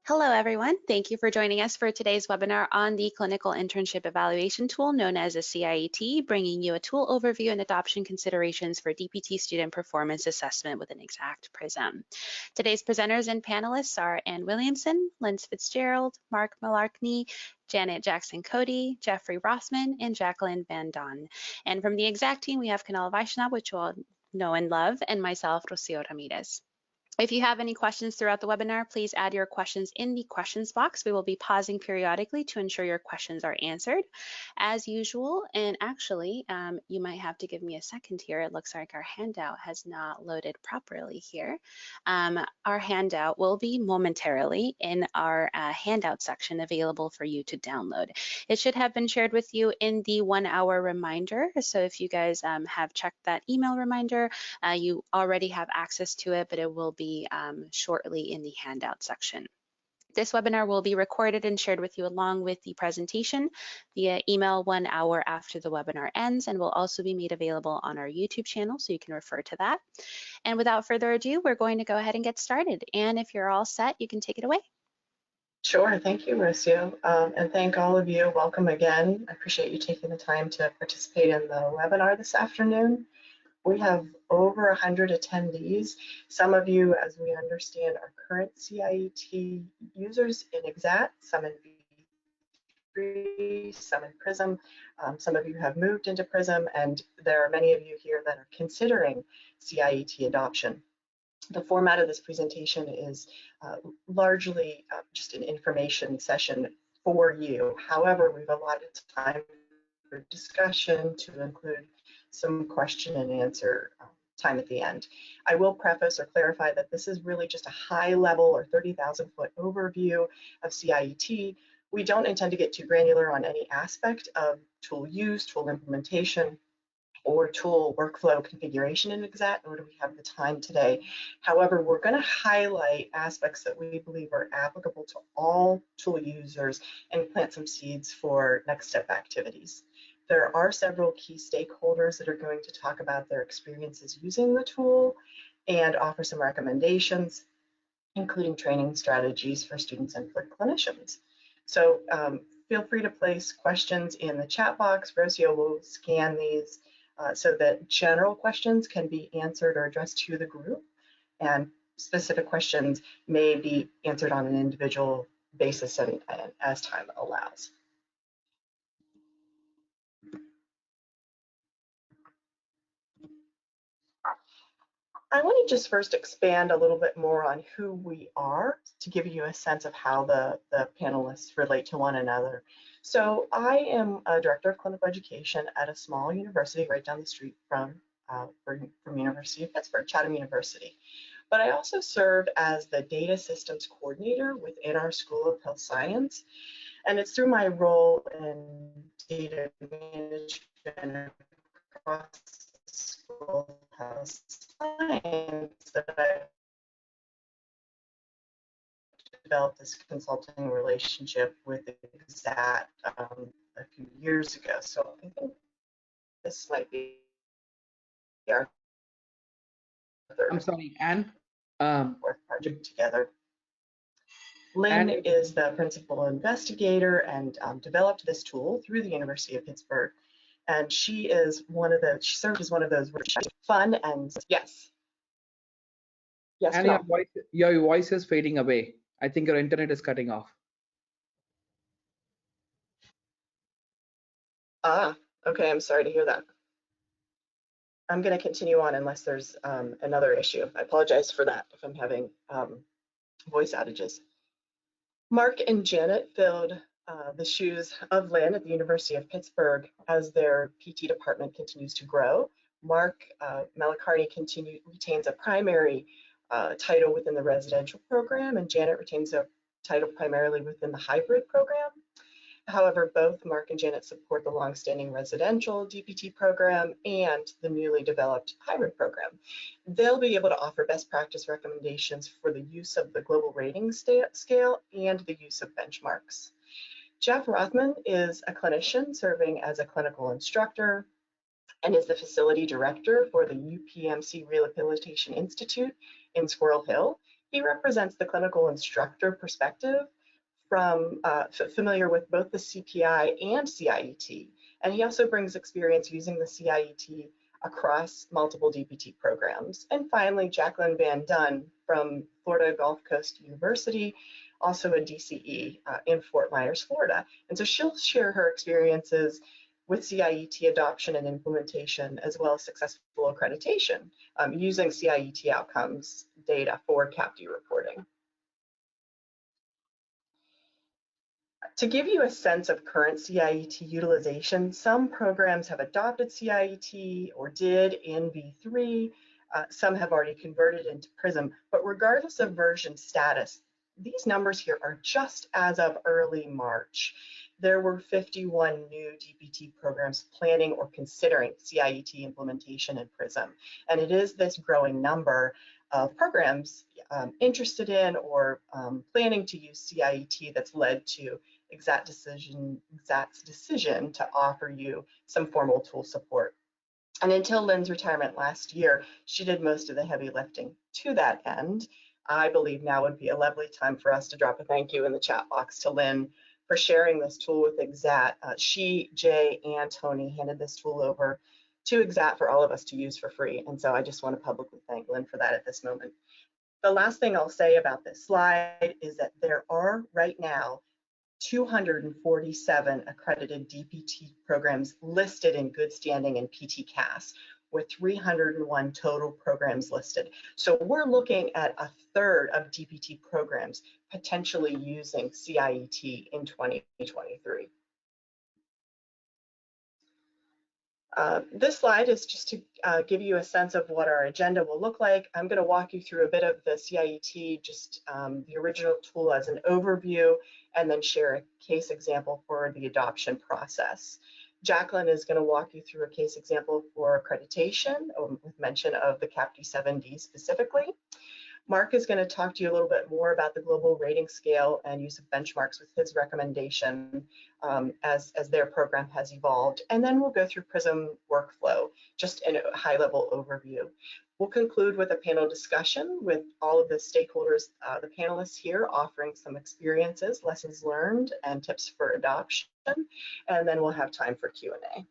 Hello, everyone. Thank you for joining us for today's webinar on the Clinical Internship Evaluation Tool known as a CIET, bringing you a tool overview and adoption considerations for DPT student performance assessment with an exact Prism. Today's presenters and panelists are Ann Williamson, Linz Fitzgerald, Mark Malarkey, Janet Jackson-Cody, Jeffrey Rossman, and Jacqueline Van Don. And from the exact team, we have Kanal Vaishnav, which you all know and love, and myself, Rocio Ramirez. If you have any questions throughout the webinar, please add your questions in the questions box. We will be pausing periodically to ensure your questions are answered as usual. And actually, you might have to give me a second here. It looks like our handout has not loaded properly here. Our handout will be momentarily in our handout section available for you to download. It should have been shared with you in the 1 hour reminder. So if you guys have checked that email reminder, you already have access to it, but it will be shortly in the handout section. This webinar will be recorded and shared with you along with the presentation via email 1 hour after the webinar ends, and will also be made available on our YouTube channel, so you can refer to that. And without further ado, we're going to go ahead and get started. And if you're all set, you can take it away. Sure, thank you, Rocio, and thank all of you. Welcome again. I appreciate you taking the time to participate in the webinar this afternoon. We have over 100 attendees. Some of you, as we understand, are current CIET users in Exact, some in V3, some in Prism. Some of you have moved into Prism, and there are many of you here that are considering CIET adoption. The format of this presentation is largely just an information session for you. However, we've allotted time for discussion to include some question and answer time at the end. I will preface or clarify that this is really just a high level or 30,000 foot overview of CIET. We don't intend to get too granular on any aspect of tool use, tool implementation, or tool workflow configuration in Exact, nor do we have the time today. However, we're going to highlight aspects that we believe are applicable to all tool users and plant some seeds for next step activities. There are several key stakeholders that are going to talk about their experiences using the tool and offer some recommendations, including training strategies for students and for clinicians. So feel free to place questions in the chat box. Rocio will scan these so that general questions can be answered or addressed to the group, and specific questions may be answered on an individual basis and as time allows. I want to just first expand a little bit more on who we are to give you a sense of how the panelists relate to one another. So I am a director of clinical education at a small university right down the street from University of Pittsburgh, Chatham University. But I also serve as the data systems coordinator within our School of Health Science. And it's through my role in data management across the School of Health Science that I developed this consulting relationship with Exact a few years ago. So I think this might be our third. I'm sorry, Anne. Fourth project together. Lynn is the principal investigator and developed this tool through the University of Pittsburgh. And she served as one of those fun and yes. Yes, and your voice is fading away. I think your internet is cutting off. Ah, okay, I'm sorry to hear that. I'm going to continue on unless there's another issue. I apologize for that if I'm having voice outages. Mark and Janet filled the shoes of Lynn at the University of Pittsburgh as their PT department continues to grow. Mark Malacarney retains a primary title within the residential program, and Janet retains a title primarily within the hybrid program. However, both Mark and Janet support the longstanding residential DPT program and the newly developed hybrid program. They'll be able to offer best practice recommendations for the use of the global rating scale and the use of benchmarks. Jeff Rothman is a clinician serving as a clinical instructor and is the facility director for the UPMC Rehabilitation Institute in Squirrel Hill. He represents the clinical instructor perspective from familiar with both the CPI and CIET. And he also brings experience using the CIET across multiple DPT programs. And finally, Jacqueline Van Dunn from Florida Gulf Coast University, also a DCE in Fort Myers, Florida. And so she'll share her experiences with CIET adoption and implementation, as well as successful accreditation using CIET outcomes data for CAPD reporting. To give you a sense of current CIET utilization, some programs have adopted CIET or did in V3. Some have already converted into Prism, but regardless of version status, these numbers here are just as of early March. There were 51 new DPT programs planning or considering CIET implementation in Prism. And it is this growing number of programs interested in or planning to use CIET that's led to Exact's decision to offer you some formal tool support. And until Lynn's retirement last year, she did most of the heavy lifting. To that end, I believe now would be a lovely time for us to drop a thank you in the chat box to Lynn for sharing this tool with Exact. She, Jay, and Tony handed this tool over to Exact for all of us to use for free. And so I just want to publicly thank Lynn for that at this moment. The last thing I'll say about this slide is that there are right now 247 accredited DPT programs listed in good standing in PT-CAS, with 301 total programs listed. So we're looking at a third of DPT programs potentially using CIET in 2023. This slide is just to give you a sense of what our agenda will look like. I'm going to walk you through a bit of the CIET, just the original tool as an overview, and then share a case example for the adoption process. Jacqueline is going to walk you through a case example for accreditation with mention of the CAPD-7D specifically. Mark is going to talk to you a little bit more about the global rating scale and use of benchmarks with his recommendation as their program has evolved. And then we'll go through Prism workflow, just in a high-level overview. We'll conclude with a panel discussion with all of the stakeholders, the panelists here offering some experiences, lessons learned, and tips for adoption. And then we'll have time for Q&A.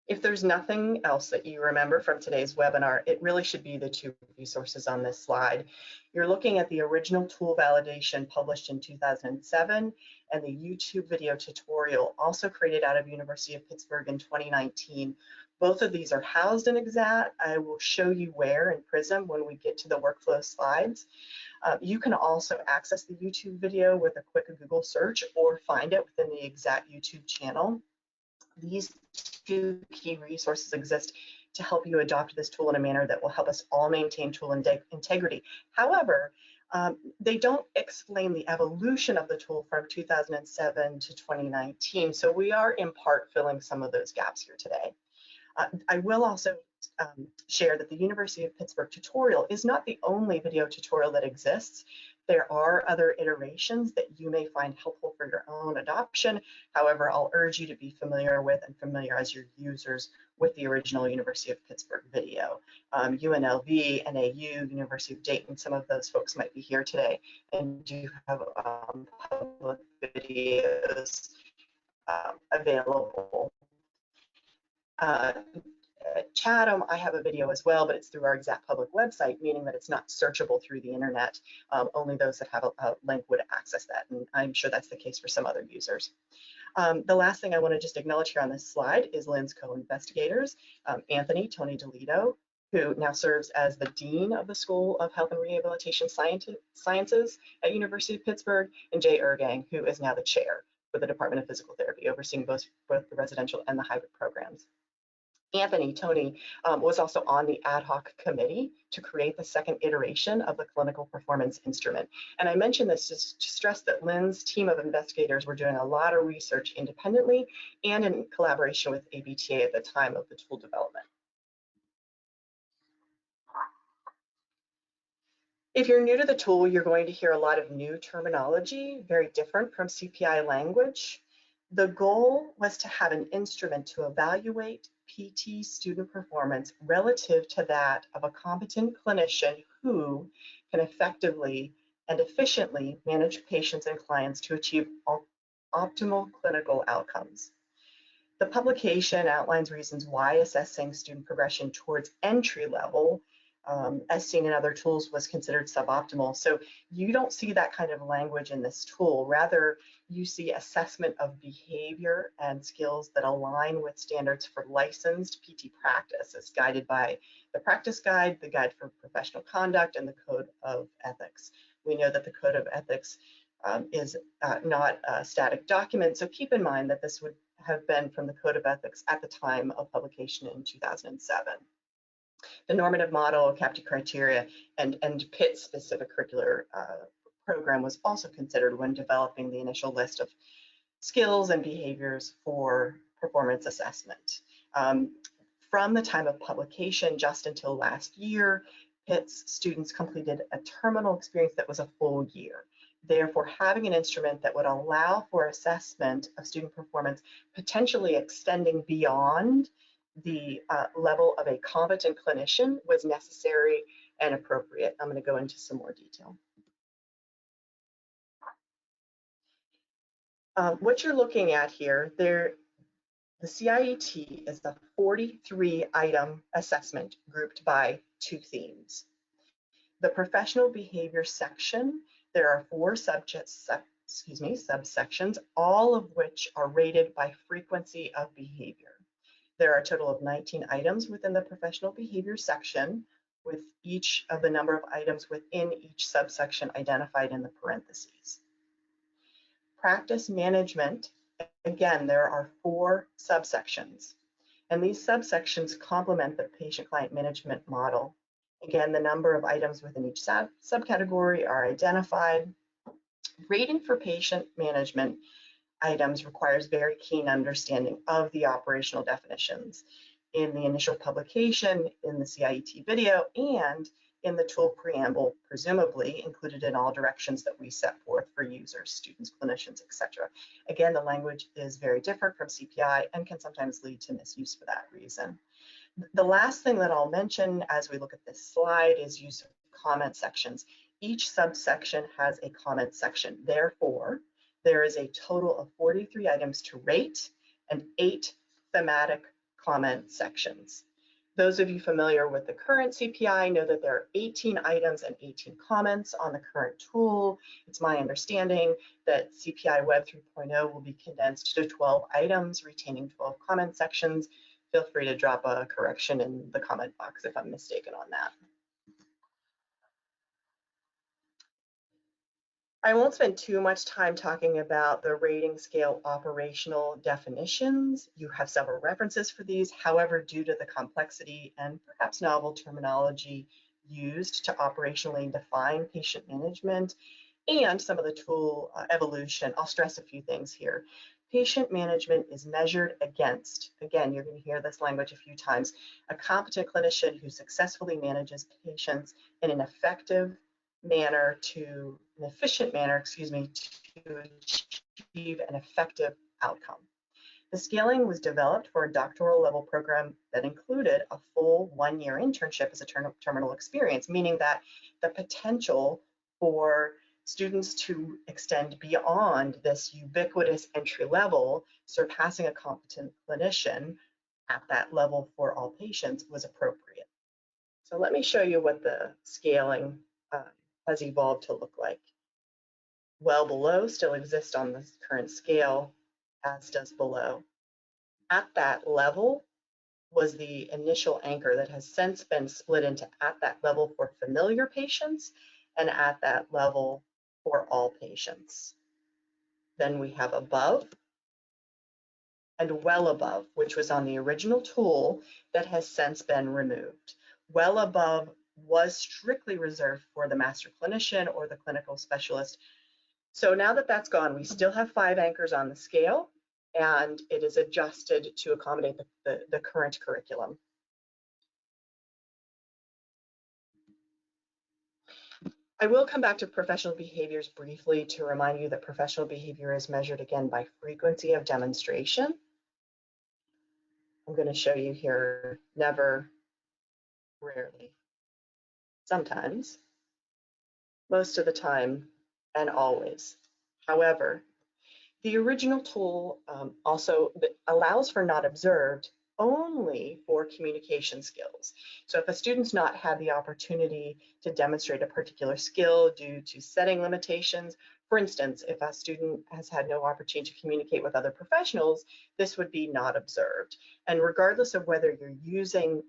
If there's nothing else that you remember from today's webinar, it really should be the two resources on this slide. You're looking at the original tool validation published in 2007 and the YouTube video tutorial also created out of University of Pittsburgh in 2019. Both of these are housed in Exact. I will show you where in Prism when we get to the workflow slides. You can also access the YouTube video with a quick Google search or find it within the Exact YouTube channel. These two key resources exist to help you adopt this tool in a manner that will help us all maintain tool integrity. However, they don't explain the evolution of the tool from 2007 to 2019, so we are in part filling some of those gaps here today. I will also share that the University of Pittsburgh tutorial is not the only video tutorial that exists. There are other iterations that you may find helpful for your own adoption. However, I'll urge you to be familiar with and familiarize your users with the original University of Pittsburgh video. UNLV, NAU, University of Dayton, some of those folks might be here today and do have public videos available. Chatham, I have a video as well, but it's through our Exact public website, meaning that it's not searchable through the internet. Only those that have a link would access that, and I'm sure that's the case for some other users. The last thing I want to just acknowledge here on this slide is Lynn's co-investigators, Anthony Tony DeLito, who now serves as the Dean of the School of Health and Rehabilitation Sciences at University of Pittsburgh, and Jay Ergang, who is now the chair for the Department of Physical Therapy, overseeing both the residential and the hybrid programs. Anthony Tony was also on the ad hoc committee to create the second iteration of the clinical performance instrument. And I mention this just to stress that Lynn's team of investigators were doing a lot of research independently and in collaboration with ABTA at the time of the tool development. If you're new to the tool, you're going to hear a lot of new terminology, very different from CPI language. The goal was to have an instrument to evaluate PT student performance relative to that of a competent clinician who can effectively and efficiently manage patients and clients to achieve optimal clinical outcomes. The publication outlines reasons why assessing student progression towards entry level, as seen in other tools, was considered suboptimal. So you don't see that kind of language in this tool. Rather, you see assessment of behavior and skills that align with standards for licensed PT practice as guided by the practice guide, the guide for professional conduct, and the code of ethics. We know that the code of ethics is not a static document, so keep in mind that this would have been from the Code of Ethics at the time of publication in 2007. The normative model, CAPT criteria, and PIT-specific curricular program was also considered when developing the initial list of skills and behaviors for performance assessment. From the time of publication just until last year, PIT's students completed a terminal experience that was a full year. Therefore, having an instrument that would allow for assessment of student performance potentially extending beyond the level of a competent clinician was necessary and appropriate. I'm going to go into some more detail. What you're looking at here, the CIET is a 43-item assessment grouped by 2 themes. The professional behavior section, there are 4 subsections, all of which are rated by frequency of behavior. There are a total of 19 items within the professional behavior section, with each of the number of items within each subsection identified in the parentheses. Practice management, again, there are 4 subsections, and these subsections complement the patient-client management model. Again, the number of items within each subcategory are identified. Rating for patient management items requires very keen understanding of the operational definitions in the initial publication, in the CIET video, and in the tool preamble, presumably included in all directions that we set forth for users, students, clinicians, etc. Again, the language is very different from CPI and can sometimes lead to misuse for that reason. The last thing that I'll mention as we look at this slide is use of comment sections. Each subsection has a comment section. Therefore, there is a total of 43 items to rate and 8 thematic comment sections. Those of you familiar with the current CPI know that there are 18 items and 18 comments on the current tool. It's my understanding that CPI Web 3.0 will be condensed to 12 items, retaining 12 comment sections. Feel free to drop a correction in the comment box if I'm mistaken on that. I won't spend too much time talking about the rating scale operational definitions. You have several references for these. However, due to the complexity and perhaps novel terminology used to operationally define patient management and some of the tool evolution, I'll stress a few things here. Patient management is measured against, again, you're going to hear this language a few times, a competent clinician who successfully manages patients in an effective manner to an efficient manner, to achieve an effective outcome. The scaling was developed for a doctoral level program that included a full 1-year internship as a terminal experience, meaning that the potential for students to extend beyond this ubiquitous entry level, surpassing a competent clinician at that level for all patients, was appropriate. So let me show you what the scaling has evolved to look like. Well below still exists on the current scale, as does below. At that level was the initial anchor that has since been split into at that level for familiar patients and at that level for all patients. Then we have above and well above, which was on the original tool that has since been removed. Well above was strictly reserved for the master clinician or the clinical specialist. So now that that's gone, we still have 5 anchors on the scale, and it is adjusted to accommodate the current curriculum. I will come back to professional behaviors briefly to remind you that professional behavior is measured again by frequency of demonstration. I'm going to show you here never, rarely, sometimes, most of the time, and always. However, the original tool also allows for not observed only for communication skills. So if a student's not had the opportunity to demonstrate a particular skill due to setting limitations, for instance, if a student has had no opportunity to communicate with other professionals, this would be not observed. And regardless of whether you're using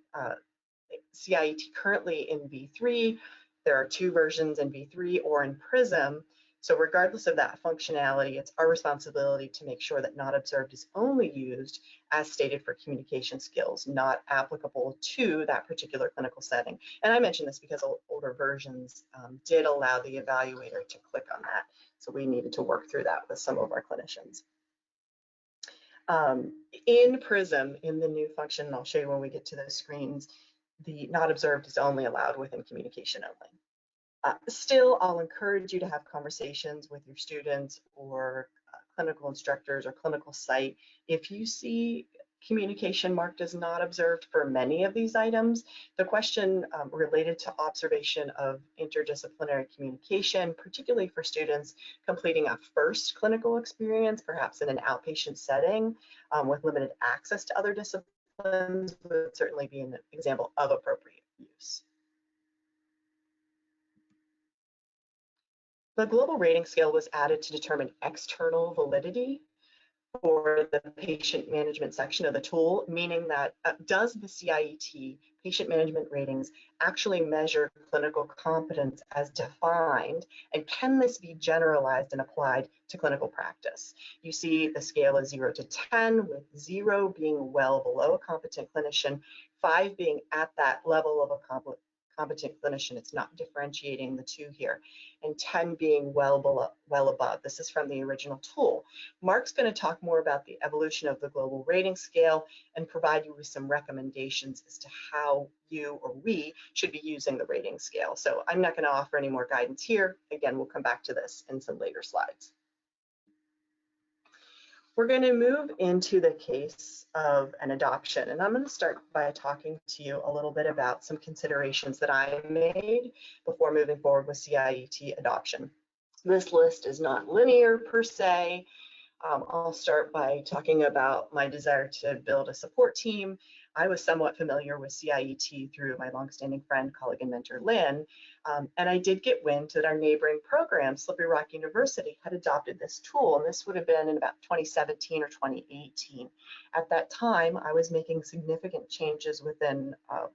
CIET currently in V3, there are 2 versions in V3 or in Prism. So regardless of that functionality, it's our responsibility to make sure that not observed is only used as stated for communication skills, not applicable to that particular clinical setting. And I mention this because older versions did allow the evaluator to click on that. So we needed to work through that with some of our clinicians. In Prism, in the new function, and I'll show you when we get to those screens, the not observed is only allowed within communication only. Still, I'll encourage you to have conversations with your students or clinical instructors or clinical site. If you see communication marked as not observed for many of these items, the question related to observation of interdisciplinary communication, particularly for students completing a first clinical experience, perhaps in an outpatient setting with limited access to other disciplines, would certainly be an example of appropriate use. The global rating scale was added to determine external validity for the patient management section of the tool, meaning that does the CIET patient management ratings actually measure clinical competence as defined, and can this be generalized and applied to clinical practice? You see the scale is 0 to 10, with 0 being well below a competent clinician, 5 being at that level of a competent clinician. It's not differentiating the two here, and 10 being well above. This is from the original tool. Mark's going to talk more about the evolution of the global rating scale and provide you with some recommendations as to how you or we should be using the rating scale. So I'm not going to offer any more guidance here. Again, we'll come back to this in some later slides. We're going to move into the case of an adoption, and I'm going to start by talking to you a little bit about some considerations that I made before moving forward with CIET adoption. This list is not linear per se. I'll start by talking about my desire to build a support team. I was somewhat familiar with CIET through my longstanding friend, colleague, and mentor, Lynn, and I did get wind that our neighboring program, Slippery Rock University, had adopted this tool, and this would have been in about 2017 or 2018. At that time, I was making significant changes within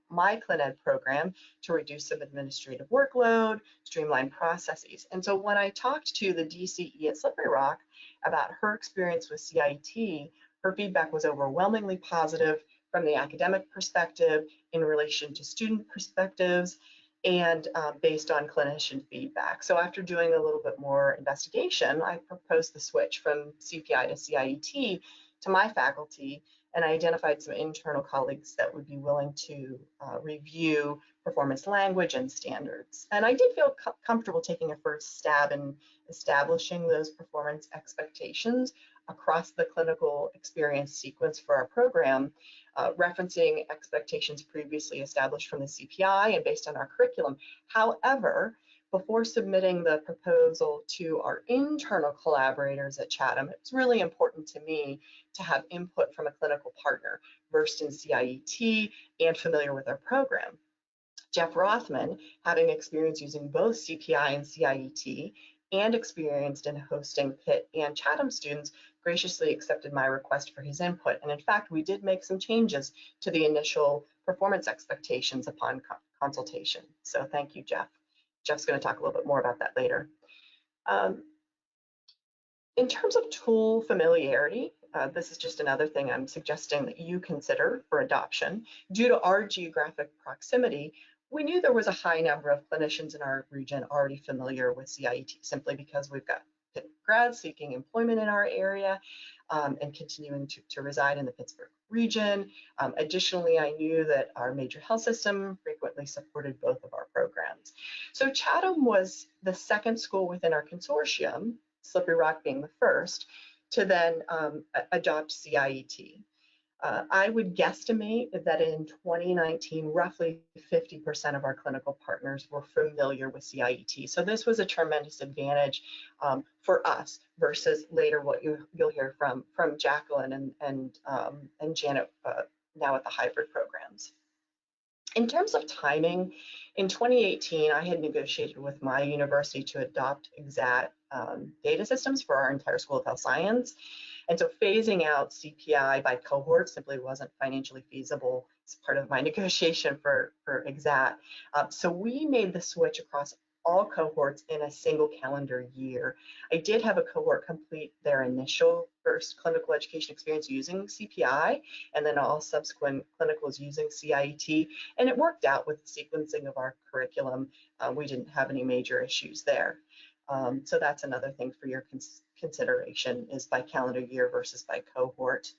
my ClinEd program to reduce some administrative workload, streamline processes. And so when I talked to the DCE at Slippery Rock about her experience with CIET, her feedback was overwhelmingly positive from the academic perspective, in relation to student perspectives, and based on clinician feedback. So after doing a little bit more investigation, I proposed the switch from CPI to CIET to my faculty, and I identified some internal colleagues that would be willing to review performance language and standards. And I did feel comfortable taking a first stab in establishing those performance expectations across the clinical experience sequence for our program, referencing expectations previously established from the CPI and based on our curriculum. However, before submitting the proposal to our internal collaborators at Chatham, it's really important to me to have input from a clinical partner versed in CIET and familiar with our program. Jeff Rothman, having experience using both CPI and CIET and experienced in hosting Pitt and Chatham students, graciously accepted my request for his input. And in fact, we did make some changes to the initial performance expectations upon consultation. So thank you, Jeff. Jeff's going to talk a little bit more about that later. In terms of tool familiarity, this is just another thing I'm suggesting that you consider for adoption. Due to our geographic proximity, we knew there was a high number of clinicians in our region already familiar with CIET, simply because we've got grads seeking employment in our area and continuing to reside in the Pittsburgh region. Additionally, I knew that our major health system frequently supported both of our programs. So Chatham was the second school within our consortium, Slippery Rock being the first, to then adopt CIET. I would guesstimate that in 2019, roughly 50% of our clinical partners were familiar with CIET. So this was a tremendous advantage for us versus later what you'll hear from Jacqueline and Janet now at the hybrid programs. In terms of timing, in 2018, I had negotiated with my university to adopt exact data systems for our entire School of Health Science. And so phasing out CPI by cohort simply wasn't financially feasible as part of my negotiation for exact. So we made the switch across all cohorts in a single calendar year. I did have a cohort complete their initial first clinical education experience using CPI, and then all subsequent clinicals using CIET, and it worked out with the sequencing of our curriculum. We didn't have any major issues there. So that's another thing for your consideration, is by calendar year versus by cohort.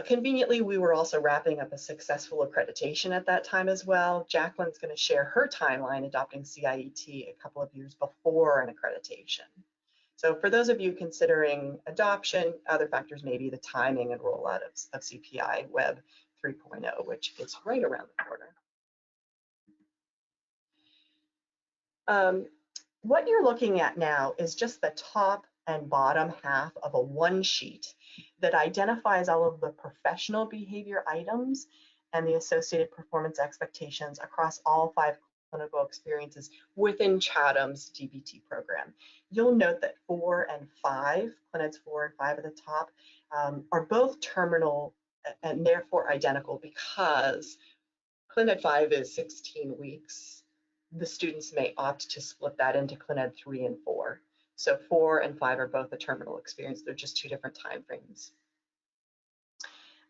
Conveniently, we were also wrapping up a successful accreditation at that time as well. Jacqueline's going to share her timeline adopting CIET a couple of years before an accreditation. So for those of you considering adoption, other factors may be the timing and rollout of CPI Web 3.0, which is right around the corner. What you're looking at now is just the top and bottom half of a one sheet that identifies all of the professional behavior items and the associated performance expectations across all 5 clinical experiences within Chatham's DPT program. You'll note that 4 and 5, ClinEd's 4 and 5 at the top, are both terminal and therefore identical, because ClinEd 5 is 16 weeks. The students may opt to split that into ClinEd 3 and 4. So 4 and 5 are both a terminal experience. They're just 2 different time frames.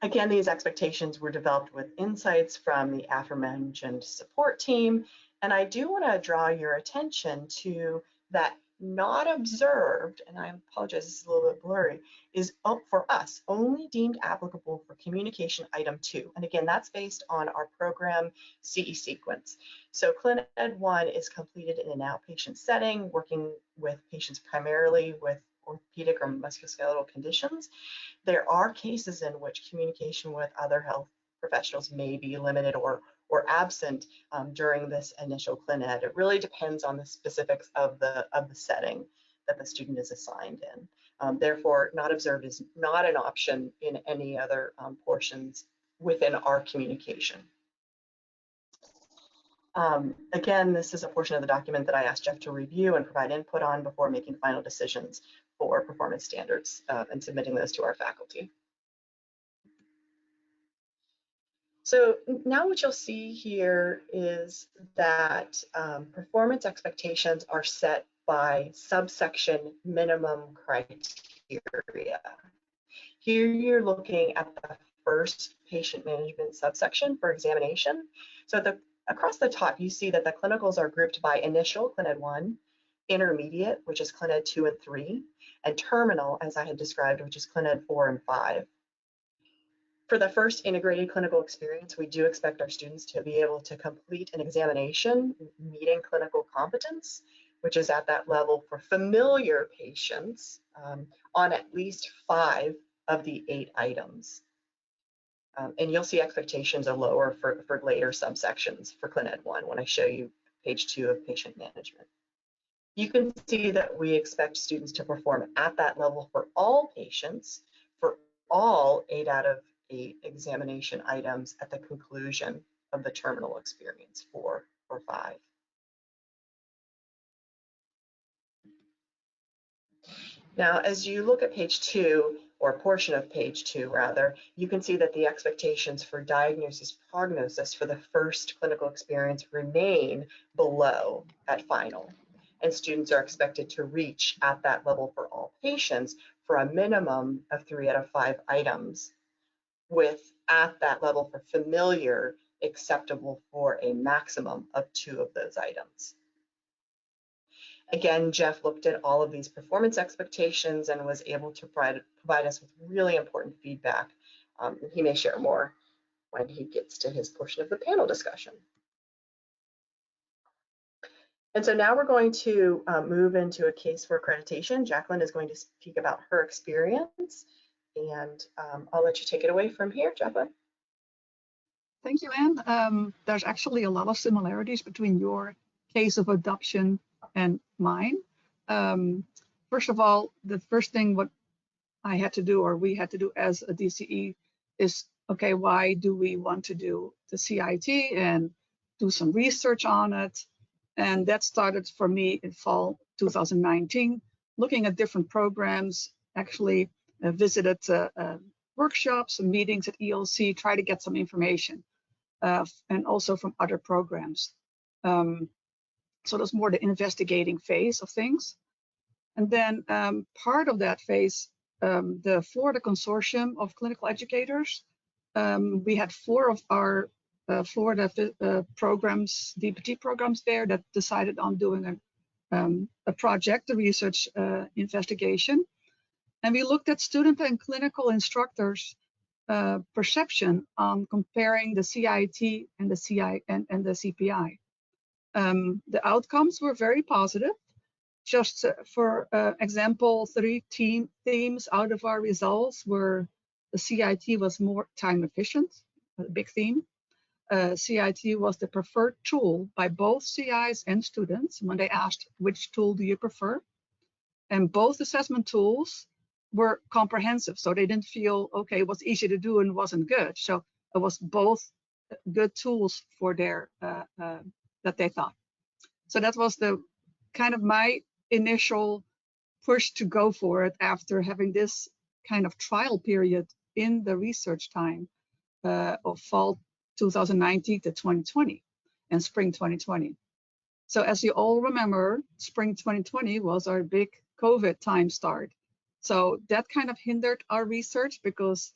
Again, these expectations were developed with insights from the aforementioned support team. And I do want to draw your attention to that not observed, and I apologize, this is a little bit blurry, is for us only deemed applicable for communication item 2. And again, that's based on our program CE sequence. So ClinEd 1 is completed in an outpatient setting, working with patients primarily with orthopedic or musculoskeletal conditions. There are cases in which communication with other health professionals may be limited or absent during this initial ClinEd. It really depends on the specifics of the setting that the student is assigned in. Therefore, not observed is not an option in any other portions within our communication. Again, this is a portion of the document that I asked Jeff to review and provide input on before making final decisions for performance standards and submitting those to our faculty. So now what you'll see here is that performance expectations are set by subsection minimum criteria. Here you're looking at the first patient management subsection for examination. So across the top, you see that the clinicals are grouped by initial, ClinEd 1, intermediate, which is ClinEd 2 and 3, and terminal, as I had described, which is ClinEd 4 and 5. For the first integrated clinical experience, we do expect our students to be able to complete an examination meeting clinical competence, which is at that level for familiar patients on at least 5 of the 8 items. And you'll see expectations are lower for later subsections for ClinEd 1 when I show you page 2 of patient management. You can see that we expect students to perform at that level for all patients, for all 8 out of 8 examination items at the conclusion of the terminal experience 4 or 5. Now, as you look at page 2, or a portion of page 2 rather, you can see that the expectations for diagnosis prognosis for the first clinical experience remain below at final. And students are expected to reach at that level for all patients for a minimum of 3 out of 5 items, with at that level for familiar acceptable for a maximum of 2 of those items. Again, Jeff looked at all of these performance expectations and was able to provide us with really important feedback. He may share more when he gets to his portion of the panel discussion. And so now we're going to move into a case for accreditation. Jacqueline is going to speak about her experience And I'll let you take it away from here, Jacqueline. Thank you, Anne. There's actually a lot of similarities between your case of adoption and mine. First of all, the first thing what I had to do, or we had to do as a DCE, is, okay, why do we want to do the CIET and do some research on it? And that started for me in fall 2019, looking at different programs, actually visited workshops and meetings at ELC, try to get some information, and also from other programs. So that's more the investigating phase of things. And then part of that phase, the Florida Consortium of Clinical Educators, we had 4 of our Florida programs, DPT programs there, that decided on doing a project, a research investigation. And we looked at student and clinical instructors' perception on comparing the CIET and the CPI. The outcomes were very positive. Just for example, 3 themes out of our results were the CIET was more time efficient, a big theme. CIET was the preferred tool by both CIs and students when they asked, which tool do you prefer? And both assessment tools were comprehensive, so they didn't feel, okay, it was easy to do and wasn't good. So it was both good tools for their that they thought. So that was the kind of my initial push to go for it after having this kind of trial period in the research time of fall 2019 to 2020 and spring 2020. So as you all remember, spring 2020 was our big COVID time start. So that kind of hindered our research because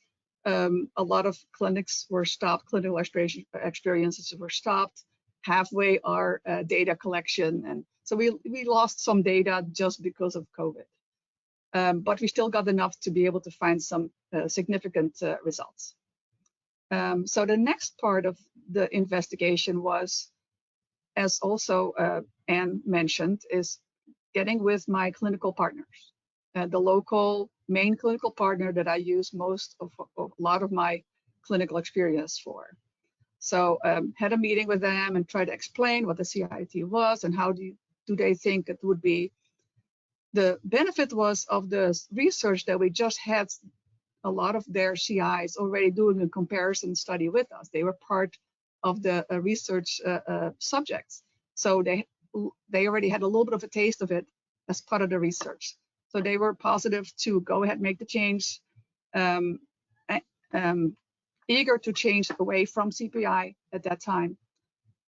a lot of clinics were stopped, clinical experiences were stopped, halfway our data collection. And so we lost some data just because of COVID. But we still got enough to be able to find some significant results. So the next part of the investigation was, as also Anne mentioned, is getting with my clinical partners, the local main clinical partner that I use most of a lot of my clinical experience for. So had a meeting with them and tried to explain what the CIET was and how do they think it would be. The benefit was of the research that we just had a lot of their CIs already doing a comparison study with us. They were part of the research subjects. So they already had a little bit of a taste of it as part of the research. So they were positive to go ahead and make the change, eager to change away from CPI at that time.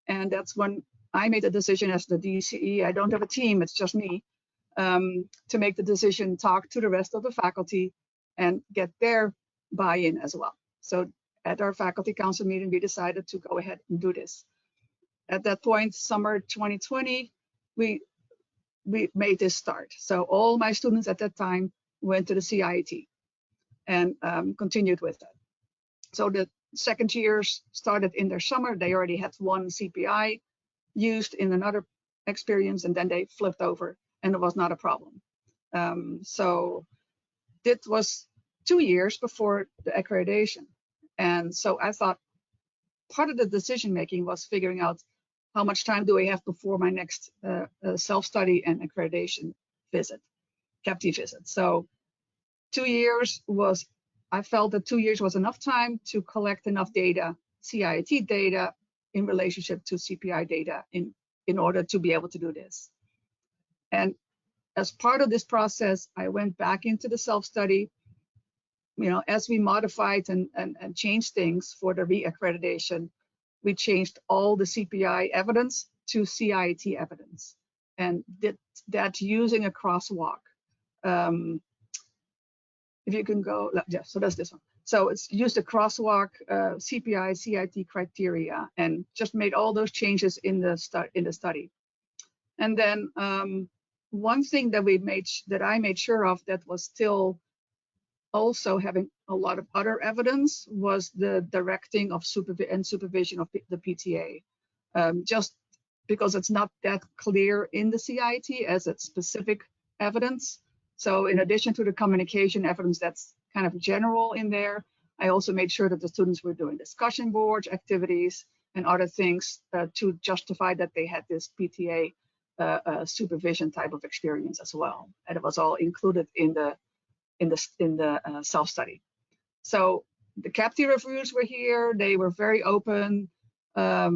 And that's when I made the decision as the DCE. I don't have a team, it's just me, to make the decision, talk to the rest of the faculty and get their buy-in as well. So at our faculty council meeting, we decided to go ahead and do this. At that point, summer 2020, we made this start. So all my students at that time went to the CIET and continued with that. So the second years started in their summer. They already had 1 CPI used in another experience, and then they flipped over, and it was not a problem. So it was 2 years before the accreditation. And so I thought part of the decision making was figuring out how much time do I have before my next self-study and accreditation visit, CAPT visit. So 2 years was, I felt that 2 years was enough time to collect enough data, CIET data in relationship to CPI data in order to be able to do this. And as part of this process, I went back into the self-study. You know, as we modified and changed things for the re-accreditation, we changed all the CPI evidence to CIET evidence, and did that using a crosswalk. If you can go, yeah, so that's this one. So it's used a crosswalk, CPI, CIET criteria, and just made all those changes in the study. And then one thing that I made sure of that was still also having a lot of other evidence was the directing of supervision of the PTA, just because it's not that clear in the CIET as it's specific evidence. So in addition to the communication evidence that's kind of general in there. I also made sure that the students were doing discussion boards, activities, and other things to justify that they had this PTA supervision type of experience as well. And it was all included in the self-study. So the CAPT reviewers were here. They were very open. They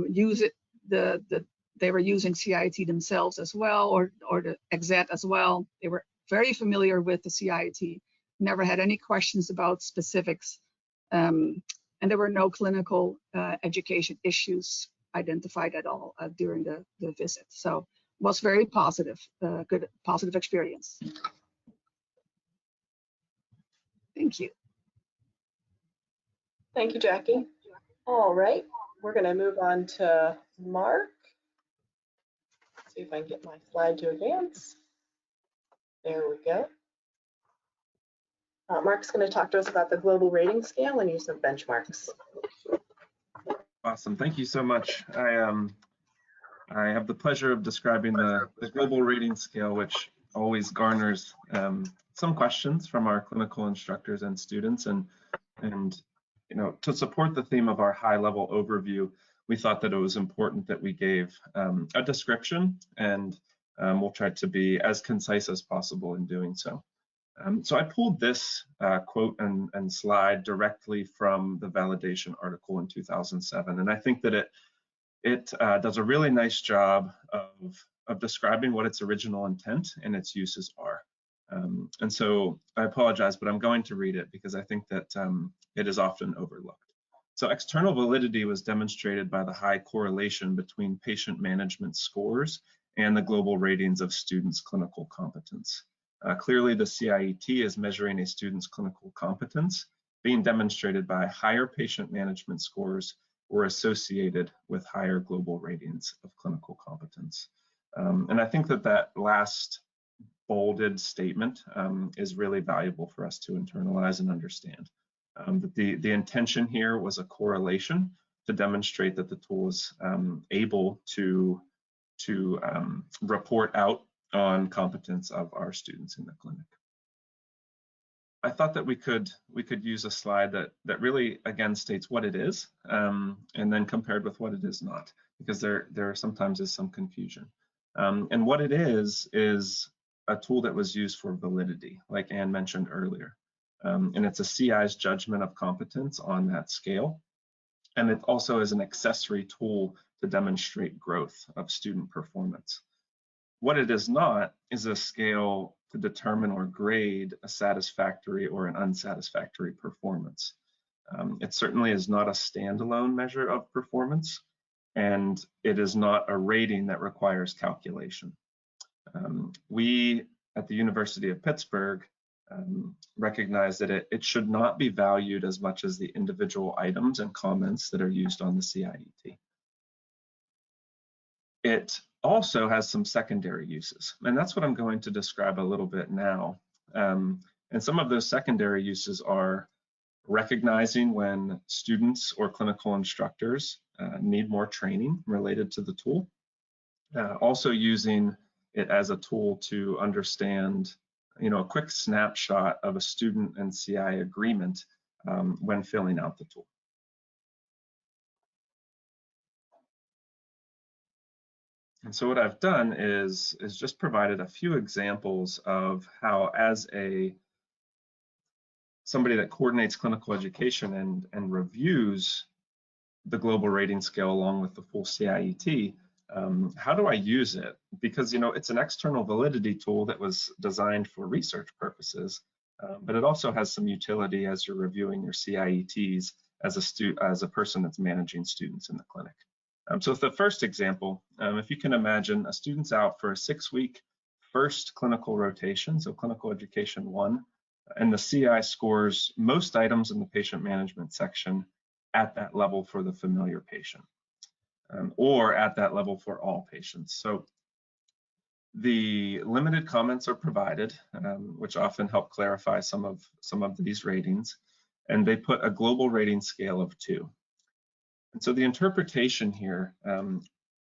were using CIET themselves as well, or the exec as well. They were very familiar with the CIET. Never had any questions about specifics, and there were no clinical education issues identified at all during the visit. So it was very positive, good positive experience. Thank you. Thank you, Jackie. All right, we're going to move on to Mark. See if I can get my slide to advance. There we go. Mark's going to talk to us about the global rating scale and use of benchmarks. Awesome, thank you so much. I have the pleasure of describing the global rating scale, which always garners some questions from our clinical instructors and students. And you know, to support the theme of our high-level overview, we thought that it was important that we gave a description, and we'll try to be as concise as possible in doing so. So I pulled this quote and slide directly from the validation article in 2007, and I think that it does a really nice job of describing what its original intent and its uses are. And so I apologize, but I'm going to read it because I think that it is often overlooked. So external validity was demonstrated by the high correlation between patient management scores and the global ratings of students' clinical competence. Clearly, the CIET is measuring a student's clinical competence, being demonstrated by higher patient management scores or associated with higher global ratings of clinical competence. And I think that that last bolded statement is really valuable for us to internalize and understand. That the intention here was a correlation to demonstrate that the tool is able to report out on competence of our students in the clinic. I thought that we could use a slide that really again states what it is, and then compared with what it is not, because there sometimes is some confusion. And what it is a tool that was used for validity, like Anne mentioned earlier. And it's a CI's judgment of competence on that scale. And it also is an accessory tool to demonstrate growth of student performance. What it is not is a scale to determine or grade a satisfactory or an unsatisfactory performance. It certainly is not a standalone measure of performance, and it is not a rating that requires calculation. We at the University of Pittsburgh recognize that it should not be valued as much as the individual items and comments that are used on the CIET. It also has some secondary uses, and that's what I'm going to describe a little bit now. And some of those secondary uses are recognizing when students or clinical instructors need more training related to the tool, also using it as a tool to understand, you know, a quick snapshot of a student and CI agreement when filling out the tool. And so what I've done is just provided a few examples of how, as somebody that coordinates clinical education and reviews the global rating scale along with the full CIET, how do I use it? Because, you know, it's an external validity tool that was designed for research purposes, but it also has some utility as you're reviewing your CIETs as a person that's managing students in the clinic. So the first example, if you can imagine, a student's out for a 6-week first clinical rotation, so clinical education 1, and the CI scores most items in the patient management section at that level for the familiar patient, or at that level for all patients. So the limited comments are provided, which often help clarify some of these ratings, and they put a global rating scale of 2. And so the interpretation here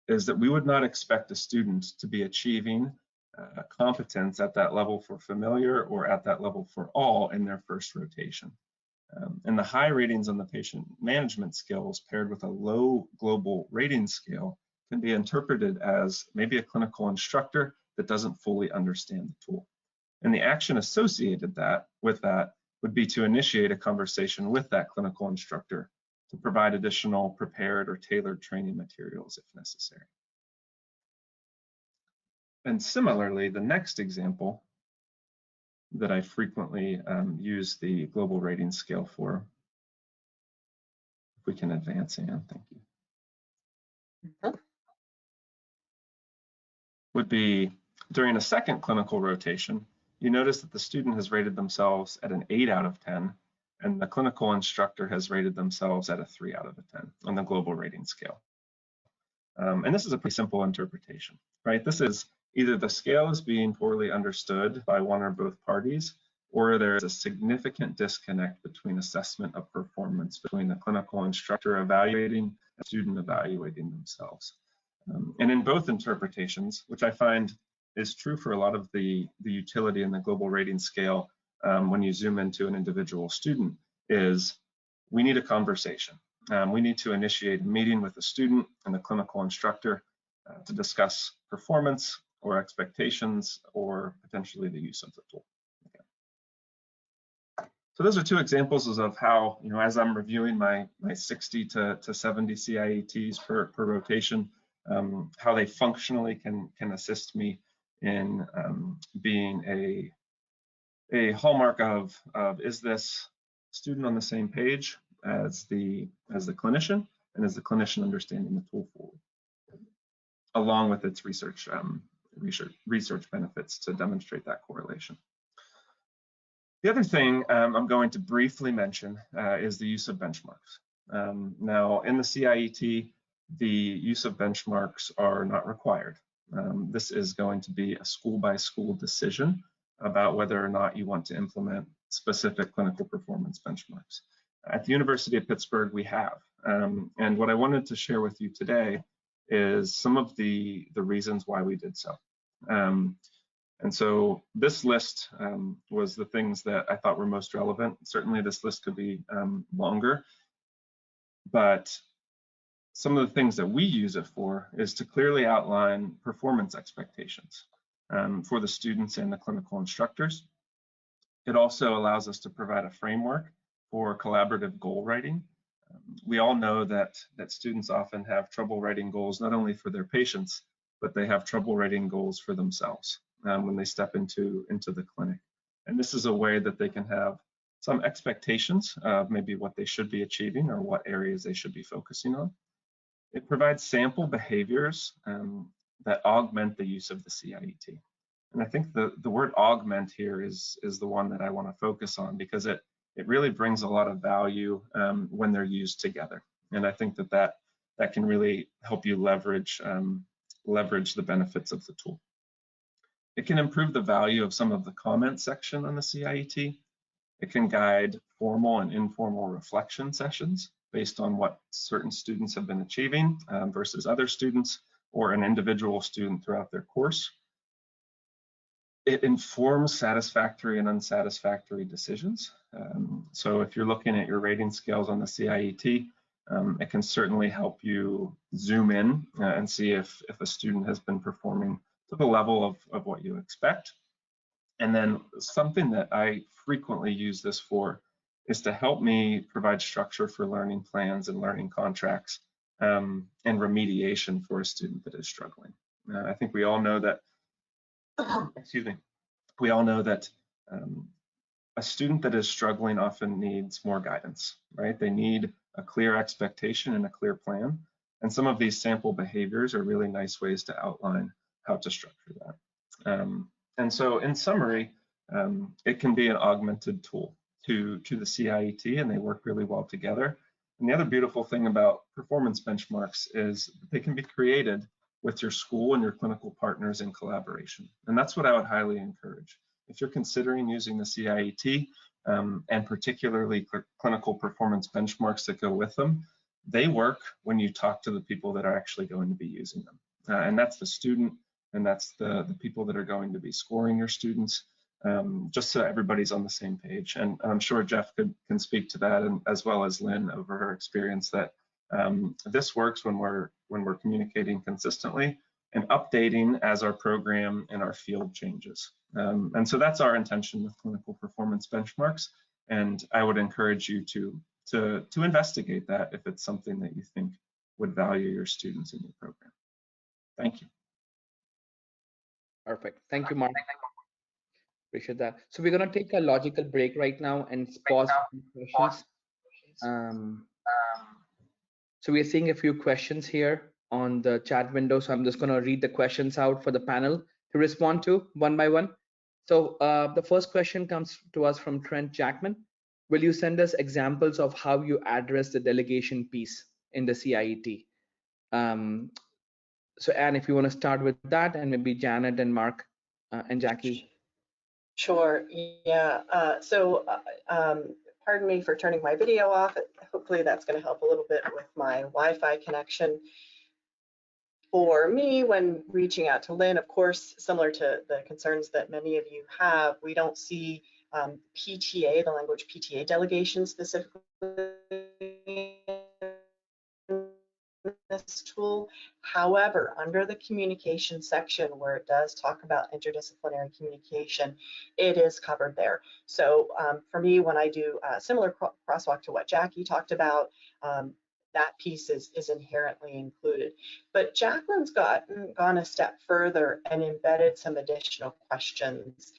is that we would not expect a student to be achieving competence at that level for familiar or at that level for all in their first rotation. And the high ratings on the patient management skills paired with a low global rating scale can be interpreted as maybe a clinical instructor that doesn't fully understand the tool. And the action associated with that would be to initiate a conversation with that clinical instructor to provide additional prepared or tailored training materials if necessary. And similarly, the next example that I frequently use the global rating scale for, if we can advance, Anne, thank you, would be during a second clinical rotation. You notice that the student has rated themselves at an 8 out of 10, and the clinical instructor has rated themselves at a 3 out of 10 on the global rating scale. And this is a pretty simple interpretation, right? This is either the scale is being poorly understood by one or both parties, or there is a significant disconnect between assessment of performance between the clinical instructor evaluating and the student evaluating themselves. And in both interpretations, which I find is true for a lot of the utility in the global rating scale when you zoom into an individual student, is we need a conversation. We need to initiate a meeting with the student and the clinical instructor to discuss performance or expectations or potentially the use of the tool. Okay. So those are two examples of how, as I'm reviewing my 60 to 70 CIETs per rotation, how they functionally can assist me in being a hallmark of is this student on the same page as the clinician, and is the clinician understanding the tool forward, along with its research benefits to demonstrate that correlation. The other thing I'm going to briefly mention is the use of benchmarks. Now, in the CIET, the use of benchmarks are not required. This is going to be a school-by-school decision about whether or not you want to implement specific clinical performance benchmarks. At the University of Pittsburgh, we have. And what I wanted to share with you today is some of the reasons why we did so. And so this list was the things that I thought were most relevant. Certainly this list could be longer, but some of the things that we use it for is to clearly outline performance expectations for the students and the clinical instructors. It also allows us to provide a framework for collaborative goal writing. We all know that students often have trouble writing goals, not only for their patients, but they have trouble writing goals for themselves when they step into the clinic. And this is a way that they can have some expectations of maybe what they should be achieving or what areas they should be focusing on. It provides sample behaviors that augment the use of the CIET. And I think the word augment here is the one that I want to focus on, because it really brings a lot of value when they're used together. And I think that can really help you leverage the benefits of the tool. It can improve the value of some of the comment section on the CIET. It can guide formal and informal reflection sessions based on what certain students have been achieving versus other students or an individual student throughout their course. It informs satisfactory and unsatisfactory decisions. So if you're looking at your rating scales on the CIET, it can certainly help you zoom in and see if a student has been performing to the level of what you expect. And then something that I frequently use this for is to help me provide structure for learning plans and learning contracts and remediation for a student that is struggling. I think we all know that, excuse me, we all know that a student that is struggling often needs more guidance, right? They need a clear expectation and a clear plan. And some of these sample behaviors are really nice ways to outline how to structure that. And so in summary, it can be an augmented tool to the CIET, and they work really well together. And the other beautiful thing about performance benchmarks is they can be created with your school and your clinical partners in collaboration. And that's what I would highly encourage. If you're considering using the CIET, and particularly clinical performance benchmarks that go with them, they work when you talk to the people that are actually going to be using them. And that's the student and that's the people that are going to be scoring your students, just so everybody's on the same page. And I'm sure Jeff can speak to that, and as well as Lynn over her experience, that this works when we're communicating consistently and updating as our program and our field changes. And so that's our intention with clinical performance benchmarks. And I would encourage you to investigate that if it's something that you think would value your students in your program. Thank you. Perfect. Thank you, Mark. Appreciate that. So we're going to take a logical break right now and pause for questions. So we are seeing a few questions here on the chat window. So I'm just going to read the questions out for the panel to respond to one by one. So the first question comes to us from Trent Jackman. Will you send us examples of how you address the delegation piece in the CIET? So Anne, if you want to start with that, and maybe Janet and Mark and Jackie. Sure, yeah. Pardon me for turning my video off. Hopefully that's going to help a little bit with my Wi-Fi connection. For me, when reaching out to Lynn, of course, similar to the concerns that many of you have, we don't see PTA, the language PTA delegation specifically this tool. However, under the communication section where it does talk about interdisciplinary communication, it is covered there. So for me, when I do a similar crosswalk to what Jackie talked about, that piece is inherently included. But Jacqueline's gone a step further and embedded some additional questions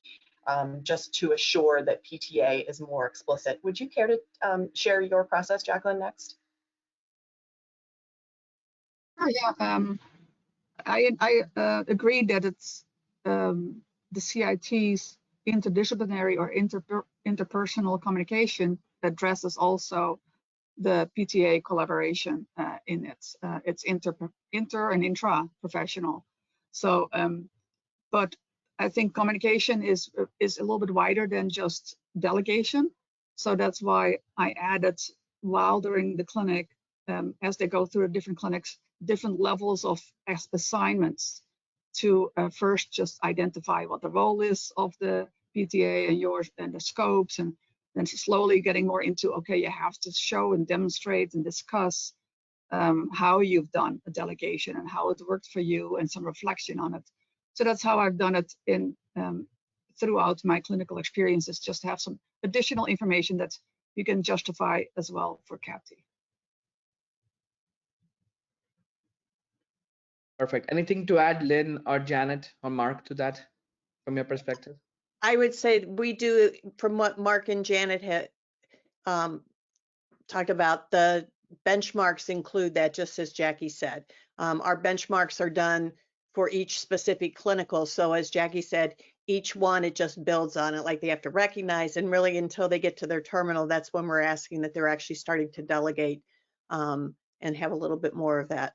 just to assure that PTA is more explicit. Would you care to share your process, Jacqueline, next? Yeah, I agree that it's the CIT's interdisciplinary or interpersonal communication addresses also the PTA collaboration in its inter and intra professional. So, but I think communication is a little bit wider than just delegation. So that's why I added, while during the clinic, as they go through different clinics, different levels of assignments to first just identify what the role is of the PTA and yours and the scopes, and then slowly getting more into, okay, you have to show and demonstrate and discuss how you've done a delegation and how it worked for you and some reflection on it. So that's how I've done it in throughout my clinical experiences, just to have some additional information that you can justify as well for CAPT. Perfect. Anything to add, Lynn or Janet or Mark, to that from your perspective? I would say we do, from what Mark and Janet had talked about, the benchmarks include that, just as Jackie said. Our benchmarks are done for each specific clinical. So as Jackie said, each one, it just builds on it, like they have to recognize, and really until they get to their terminal, that's when we're asking that they're actually starting to delegate and have a little bit more of that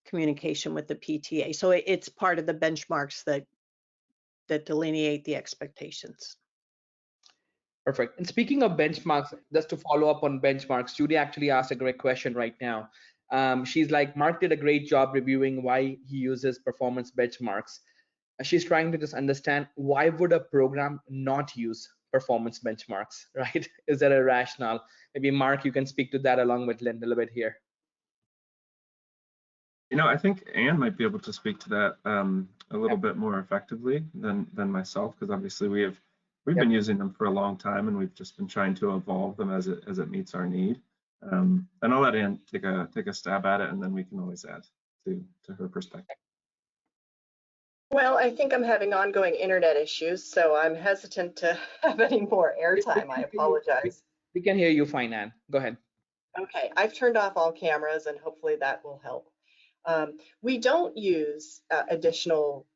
communication with the PTA. So it's part of the benchmarks that delineate the expectations. Perfect. And speaking of benchmarks, just to follow up on benchmarks, Judy actually asked a great question right now. She's like, Mark did a great job reviewing why he uses performance benchmarks. She's trying to just understand, why would a program not use performance benchmarks, right? Is there a rationale? Maybe Mark, you can speak to that along with Lynn a little bit here. You know, I think Anne might be able to speak to that a little bit more effectively than myself, because obviously we've been using them for a long time, and we've just been trying to evolve them as it meets our need. And I'll let Anne take a stab at it, and then we can always add to her perspective. Well, I think I'm having ongoing internet issues, so I'm hesitant to have any more airtime. I apologize. We can hear you fine, Anne. Go ahead. Okay, I've turned off all cameras, and hopefully that will help. We don't use additional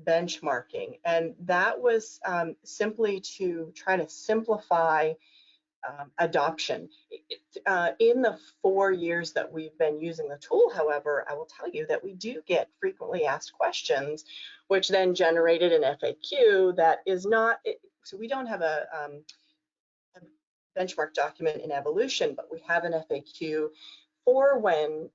benchmarking, and that was simply to try to simplify adoption. In the 4 years that we've been using the tool, however, I will tell you that we do get frequently asked questions, which then generated an FAQ that is not, so we don't have a benchmark document in evolution, but we have an FAQ for when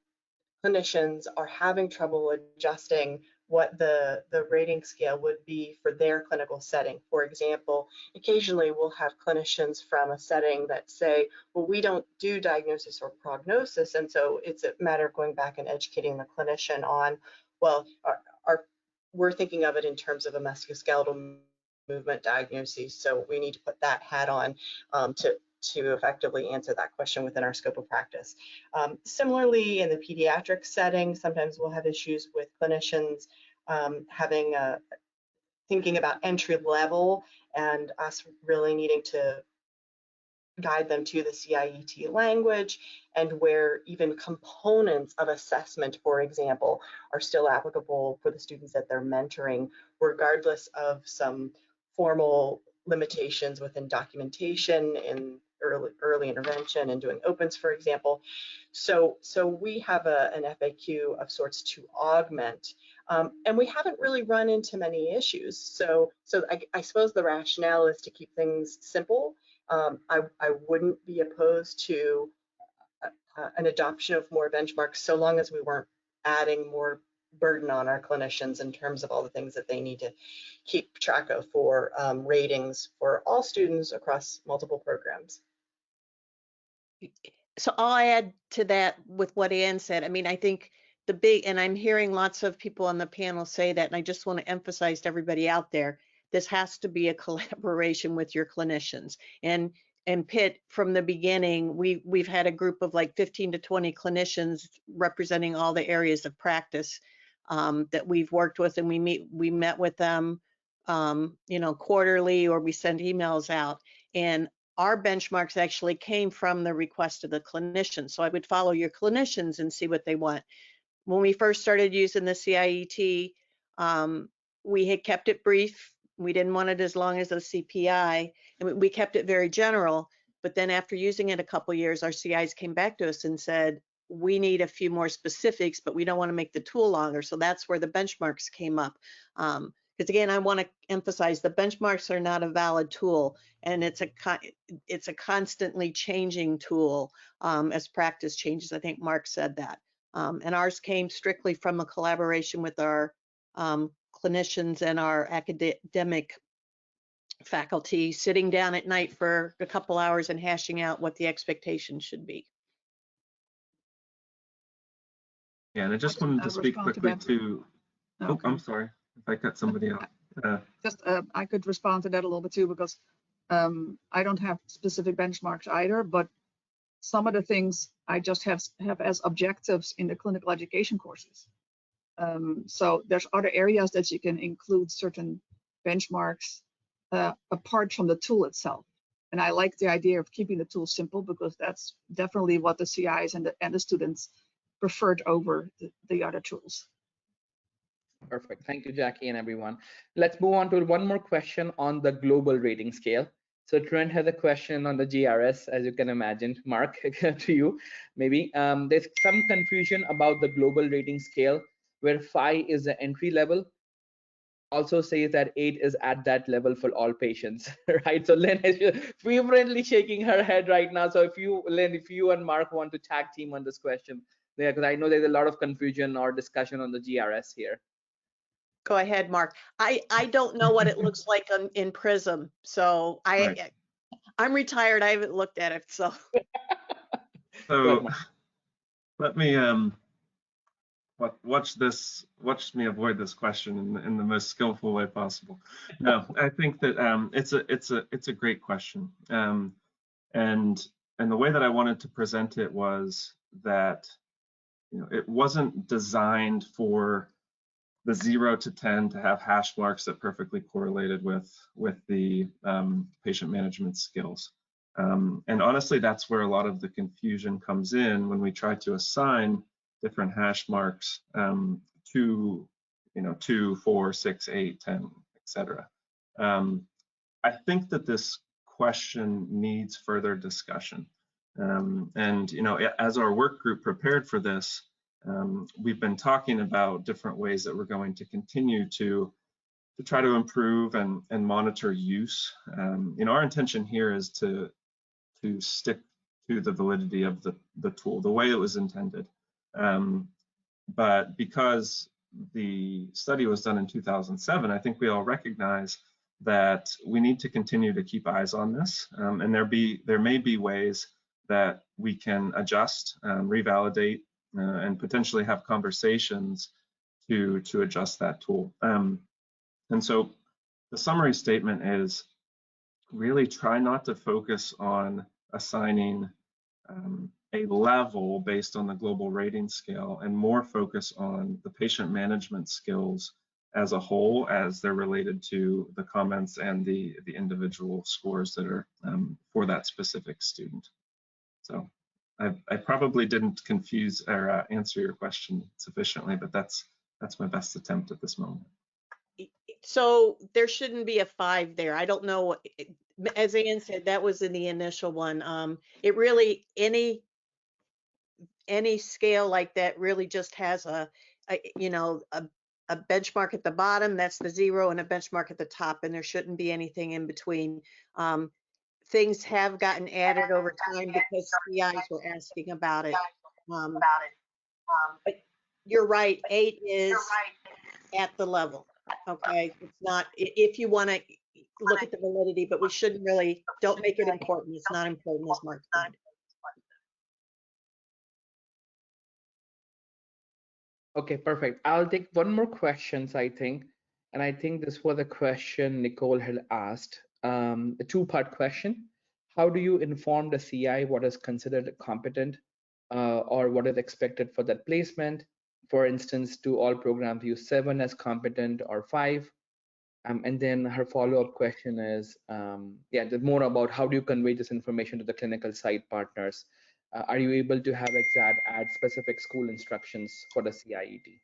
clinicians are having trouble adjusting what the rating scale would be for their clinical setting. For example, occasionally we'll have clinicians from a setting that say, well, we don't do diagnosis or prognosis, and so it's a matter of going back and educating the clinician on, well, we're thinking of it in terms of a musculoskeletal movement diagnosis, so we need to put that hat on to effectively answer that question within our scope of practice. Similarly, in the pediatric setting, sometimes we'll have issues with clinicians thinking about entry level and us really needing to guide them to the CIET language, and where even components of assessment, for example, are still applicable for the students that they're mentoring, regardless of some formal limitations within documentation in early intervention and doing opens, for example. So we have an FAQ of sorts to augment, and we haven't really run into many issues. So I suppose the rationale is to keep things simple. I wouldn't be opposed to an adoption of more benchmarks so long as we weren't adding more burden on our clinicians in terms of all the things that they need to keep track of for ratings for all students across multiple programs. So I'll add to that with what Ann said. I mean, I think and I'm hearing lots of people on the panel say that, and I just want to emphasize to everybody out there, this has to be a collaboration with your clinicians. And Pitt, from the beginning, we've had a group of like 15 to 20 clinicians representing all the areas of practice that we've worked with, and we met with them, quarterly, or we send emails out. And our benchmarks actually came from the request of the clinicians. So I would follow your clinicians and see what they want. When we first started using the CIET, we had kept it brief. We didn't want it as long as the CPI, and we kept it very general. But then after using it a couple of years, our CIs came back to us and said, we need a few more specifics, but we don't want to make the tool longer. So that's where the benchmarks came up. Because again, I want to emphasize the benchmarks are not a valid tool, and it's a constantly changing tool as practice changes. I think Mark said that. And ours came strictly from a collaboration with our clinicians and our academic faculty, sitting down at night for a couple hours and hashing out what the expectation should be. Yeah, and I just wanted to speak quickly to. Okay. Oh, I'm sorry if I cut somebody off. I could respond to that a little bit too, because I don't have specific benchmarks either, but some of the things I just have as objectives in the clinical education courses. So there's other areas that you can include certain benchmarks apart from the tool itself. And I like the idea of keeping the tool simple, because that's definitely what the CIs and the students preferred over the other tools. Perfect. Thank you, Jackie, and everyone. Let's move on to one more question on the global rating scale. So Trent has a question on the GRS, as you can imagine. Mark, to you, maybe. There's some confusion about the global rating scale, where 5 is the entry level. Also says that 8 is at that level for all patients, right? So Lynn is fervently shaking her head right now. So Lynn, if you and Mark want to tag team on this question, there, because I know there's a lot of confusion or discussion on the GRS here. Go ahead, Mark. I don't know what it looks like in Prism, so I'm retired. I haven't looked at it, so. So let me watch me avoid this question in the most skillful way possible. No, I think that it's a great question, and the way that I wanted to present it was that it wasn't designed for the 0 to 10 to have hash marks that perfectly correlated with the patient management skills. And honestly, that's where a lot of the confusion comes in when we try to assign different hash marks to 2, 4, 6, 8, 10, etc. I think that this question needs further discussion. And as our work group prepared for this, we've been talking about different ways that we're going to continue to try to improve and monitor use. Our intention here is to stick to the validity of the tool, the way it was intended. But because the study was done in 2007, I think we all recognize that we need to continue to keep eyes on this, and there may be ways that we can adjust, revalidate, and potentially have conversations to adjust that tool. And so the summary statement is really try not to focus on assigning a level based on the global rating scale, and more focus on the patient management skills as a whole as they're related to the comments and the individual scores that are for that specific student. So I probably didn't confuse or answer your question sufficiently, but that's my best attempt at this moment. So there shouldn't be a 5 there. I don't know. As Ann said, that was in the initial one. It really, any scale like that really just has a benchmark at the bottom, that's the 0, and a benchmark at the top, and there shouldn't be anything in between. Things have gotten added over time because CIs were asking about it. But you're right, 8 is at the level. Okay, it's not, if you want to look at the validity, but we shouldn't really, don't make it important. It's not important as Mark said. Okay, perfect. I'll take one more questions, I think. And I think this was a question Nicole had asked, a two-part question. How do you inform the CI what is considered competent or what is expected for that placement? For instance, do all programs use 7 as competent or 5? And then her follow-up question is, more about how do you convey this information to the clinical site partners? Are you able to have exact add specific school instructions for the CIET?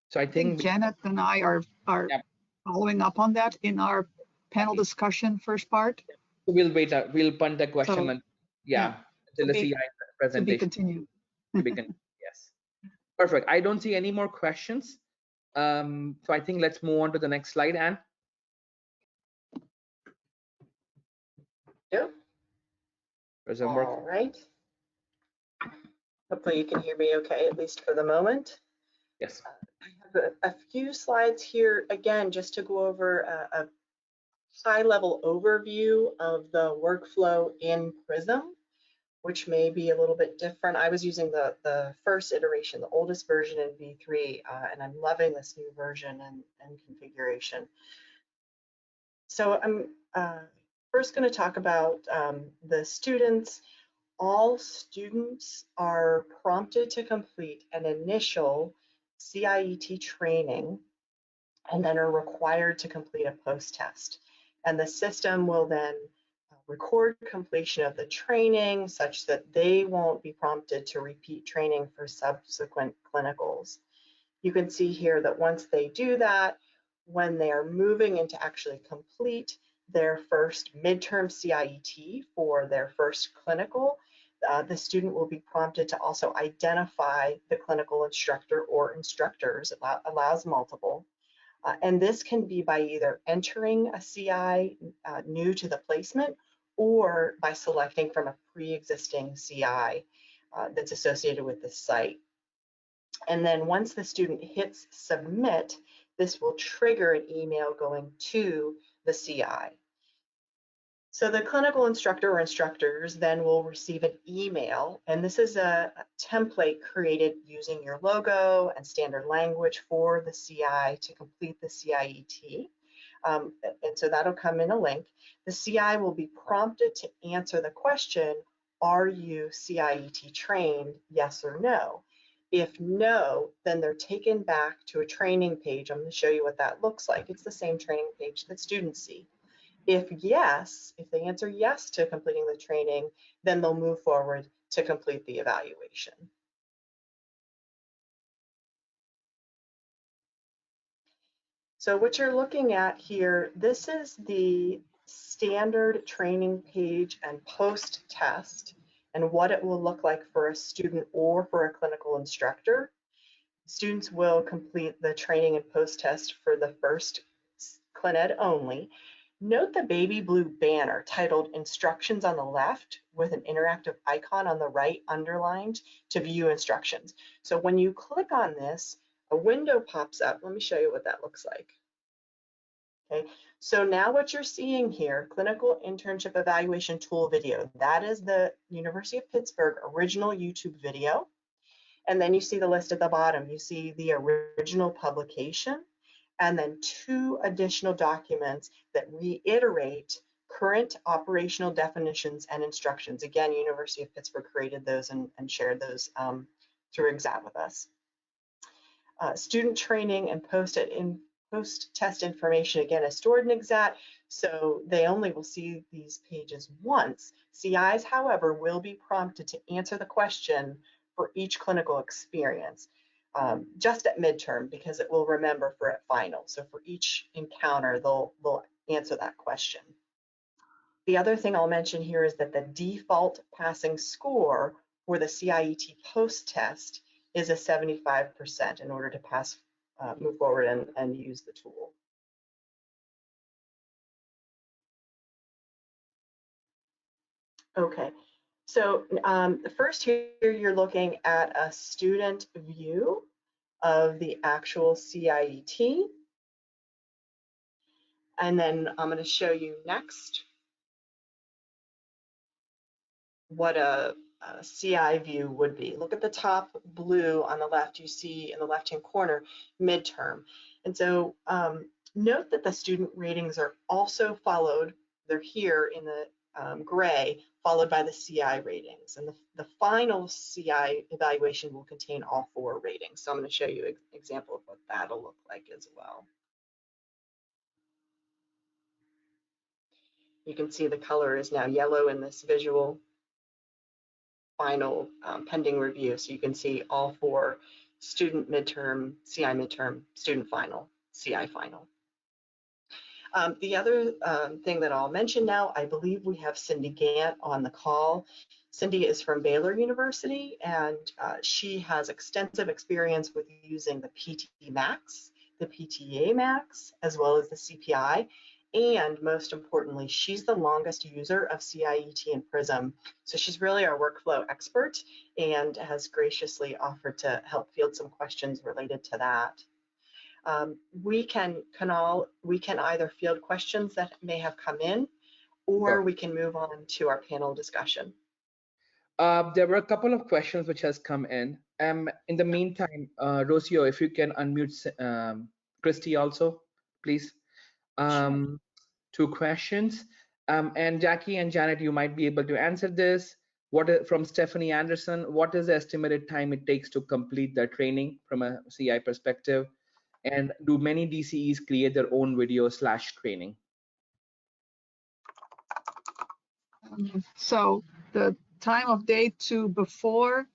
So I think Janet and I are yeah. following up on that in our panel discussion first part. We'll wait. We'll punt the question. So, and, till the CI presentation. To be continued. Yes. Perfect. I don't see any more questions. So I think let's move on to the next slide, Anne. Yep. All right. Hopefully you can hear me okay, at least for the moment. Yes. I have a few slides here, again, just to go over a high-level overview of the workflow in Prism, which may be a little bit different. I was using the first iteration, the oldest version in V3, and I'm loving this new version and configuration. So I'm first going to talk about the students. All students are prompted to complete an initial CIET training and then are required to complete a post-test. And the system will then record completion of the training such that they won't be prompted to repeat training for subsequent clinicals. You can see here that once they do that, when they are moving into actually complete their first midterm CIET for their first clinical, the student will be prompted to also identify the clinical instructor or instructors. It allows multiple. And this can be by either entering a CI new to the placement or by selecting from a pre-existing CI that's associated with the site. And then once the student hits submit, this will trigger an email going to the CI. So the clinical instructor or instructors then will receive an email, and this is a template created using your logo and standard language for the CI to complete the CIET. And so that'll come in a link. The CI will be prompted to answer the question, are you CIET trained, yes or no? If no, then they're taken back to a training page. I'm going to show you what that looks like. It's the same training page that students see. If yes, if they answer yes to completing the training, then they'll move forward to complete the evaluation. So what you're looking at here, this is the standard training page and post-test and what it will look like for a student or for a clinical instructor. Students will complete the training and post-test for the first ClinEd only. Note the baby blue banner titled Instructions on the left with an interactive icon on the right underlined to view instructions. So when you click on this, a window pops up. Let me show you what that looks like. Okay, so now what you're seeing here, clinical internship evaluation tool video, that is the University of Pittsburgh original YouTube video. And then you see the list at the bottom. You see the original publication, and then 2 additional documents that reiterate current operational definitions and instructions. Again, University of Pittsburgh created those and shared those through Exat with us. Student training and post-test information, again, is stored in Exat, so they only will see these pages once. CIs, however, will be prompted to answer the question for each clinical experience, just at midterm, because it will remember for at final. So for each encounter, they'll answer that question. The other thing I'll mention here is that the default passing score for the CIET post-test is a 75% in order to pass, move forward and use the tool. Okay, so first here you're looking at a student view of the actual CIET. And then I'm going to show you next what a CI view would be. Look at the top blue on the left. You see in the left-hand corner, midterm. And so note that the student ratings are also followed. They're here in the gray, followed by the CI ratings. And the final CI evaluation will contain all 4 ratings. So I'm going to show you an example of what that'll look like as well. You can see the color is now yellow in this visual final pending review. So you can see all 4 student midterm, CI midterm, student final, CI final. The other thing that I'll mention now, I believe we have Cindy Gant on the call. Cindy is from Baylor University, and she has extensive experience with using the PT Max, the PTA Max, as well as the CPI. And most importantly, she's the longest user of CIET and Prism. So she's really our workflow expert and has graciously offered to help field some questions related to that. We can either field questions that may have come in, or we can move on to our panel discussion. There were a couple of questions which has come in. In the meantime, Rocio, if you can unmute Christy also, please. 2 questions. And Jackie and Janet, you might be able to answer this. From Stephanie Anderson, what is the estimated time it takes to complete the training from a CI perspective? And do many DCEs create their own video/training? So the time of day to before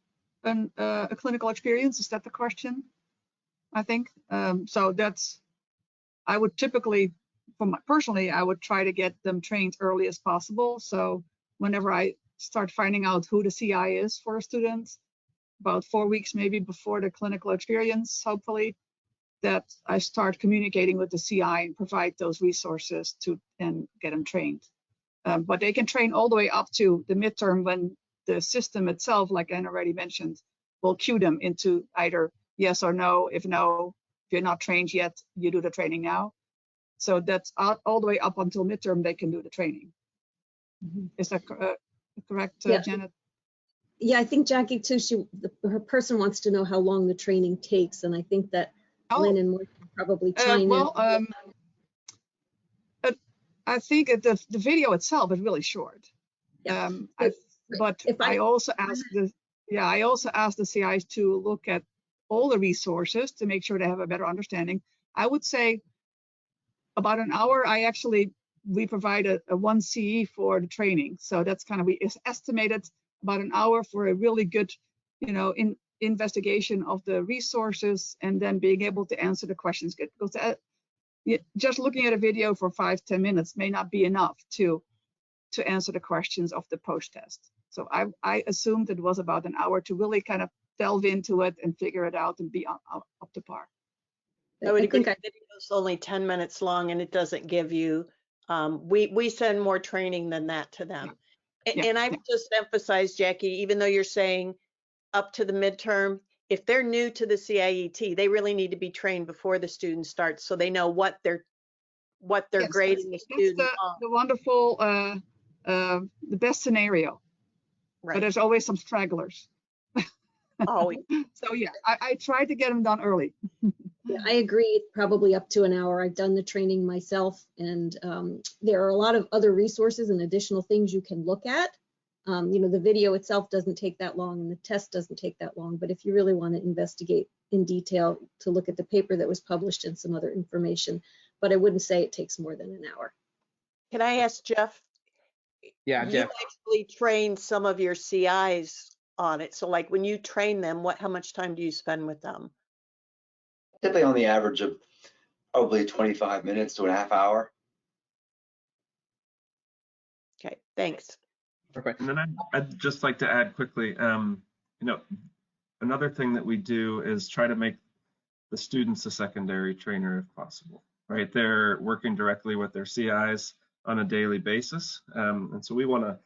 a clinical experience, is that the question? I think. So that's, I would typically, personally, I would try to get them trained early as possible. So whenever I start finding out who the CI is for a student, about 4 weeks maybe before the clinical experience, hopefully, that I start communicating with the CI and provide those resources to and get them trained. But they can train all the way up to the midterm when the system itself, like Anne already mentioned, will cue them into either yes or no. If no, if you're not trained yet, you do the training now. So that's all the way up until midterm, they can do the training. Is that correct, Yeah. Janet? Yeah, I think Jackie too, her person wants to know how long the training takes. And I think that Lynn and Morgan probably chime in. I think the video itself is really short. Yeah. I also asked the CIs to look at all the resources to make sure they have a better understanding. I would say about an hour. We provide a 1 CE for the training, so that's kind of, we estimated about an hour for a really good, investigation of the resources, and then being able to answer the questions good. Because just looking at a video for 5-10 minutes may not be enough to answer the questions of the post-test. So I assumed it was about an hour to really kind of delve into it and figure it out and be up to par. I would agree. The video's only 10 minutes long, and it doesn't give you We send more training than that to them. And I would just emphasize, Jackie, even though you're saying up to the midterm, if they're new to the CIET, they really need to be trained before the student starts, so they know what they're grading the student on. The wonderful, the best scenario. Right. But there's always some stragglers. Always. So yeah, I tried to get them done early. Yeah, I agree, probably up to an hour. I've done the training myself, and there are a lot of other resources and additional things you can look at. You know, the video itself doesn't take that long, and the test doesn't take that long. But if you really want to investigate in detail, to look at the paper that was published and some other information, but I wouldn't say it takes more than an hour. Can I ask Jeff? Yeah, Jeff. You actually trained some of your CIs on it. So like when you train them, how much time do you spend with them? Typically on the average of probably 25 minutes to a half hour. Okay, thanks. Perfect. And then I'd just like to add quickly, you know, another thing that we do is try to make the students a secondary trainer if possible, right? They're working directly with their CIs on a daily basis. And so we want to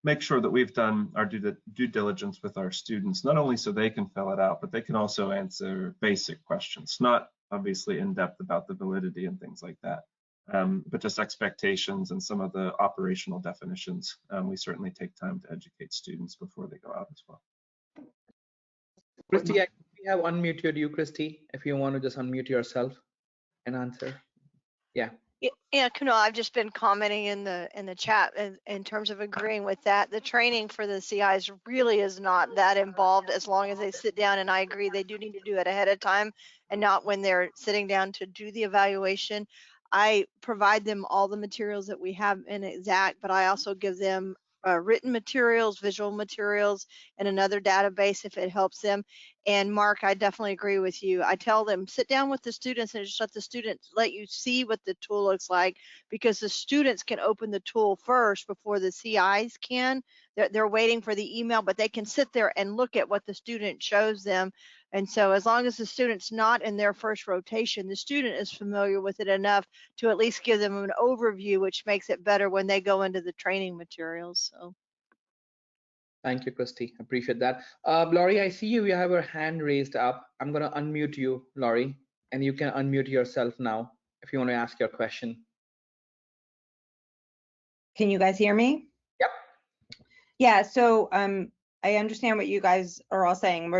make sure that we've done our due diligence with our students, not only so they can fill it out, but they can also answer basic questions, not obviously in depth about the validity and things like that, but just expectations and some of the operational definitions. We certainly take time to educate students before they go out as well. Christy, we have unmuted you, Christy, if you want to just unmute yourself and answer. Yeah. Yeah, Kunal, I've just been commenting in the chat in terms of agreeing with that. The training for the CIs really is not that involved as long as they sit down, and I agree they do need to do it ahead of time and not when they're sitting down to do the evaluation. I provide them all the materials that we have in Exact, but I also give them written materials, visual materials, and another database if it helps them. And Mark, I definitely agree with you. I tell them, sit down with the students and just let the students let you see what the tool looks like, because the students can open the tool first before the CIs can. They're waiting for the email, but they can sit there and look at what the student shows them. And so as long as the student's not in their first rotation, the student is familiar with it enough to at least give them an overview, which makes it better when they go into the training materials. So. Thank you, Christy. Appreciate that. Laurie, I see you have your hand raised up. I'm going to unmute you, Laurie, and you can unmute yourself now if you want to ask your question. Can you guys hear me? Yep. Yeah, so I understand what you guys are all saying.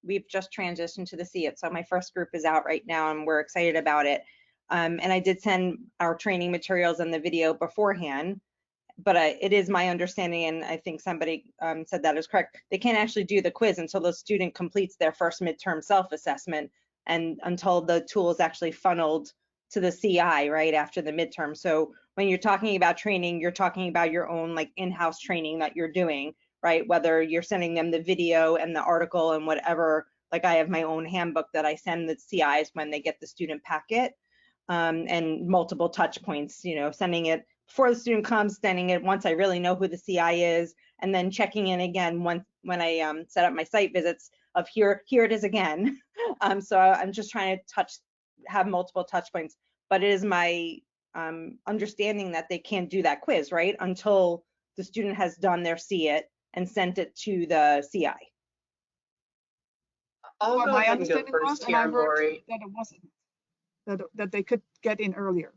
We've just transitioned to the CIET, so my first group is out right now and we're excited about it. And I did send our training materials and the video beforehand, but it is my understanding, and I think somebody said that is correct, they can't actually do the quiz until the student completes their first midterm self-assessment and until the tool is actually funneled to the CI right after the midterm. So when you're talking about training, you're talking about your own like in-house training that you're doing, right? Whether you're sending them the video and the article and whatever, like I have my own handbook that I send the CIs when they get the student packet, and multiple touch points, you know, sending it before the student comes, sending it once I really know who the CI is, and then checking in again when I set up my site visits of here it is again. So I'm just trying to have multiple touch points, but it is my understanding that they can't do that quiz, right, until the student has done their CIET and sent it to the CI. I'll go ahead and go first here, Lori. That it wasn't, that they could get in earlier.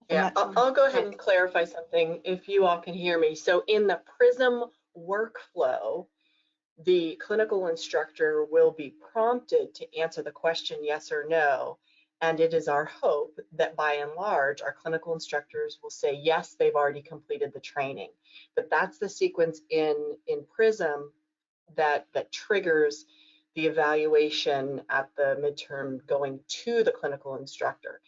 Yeah, I'll go ahead and clarify something if you all can hear me. So in the Prism workflow, the clinical instructor will be prompted to answer the question yes or no. And it is our hope that by and large, our clinical instructors will say, yes, they've already completed the training. But that's the sequence in Prism that triggers the evaluation at the midterm going to the clinical instructor.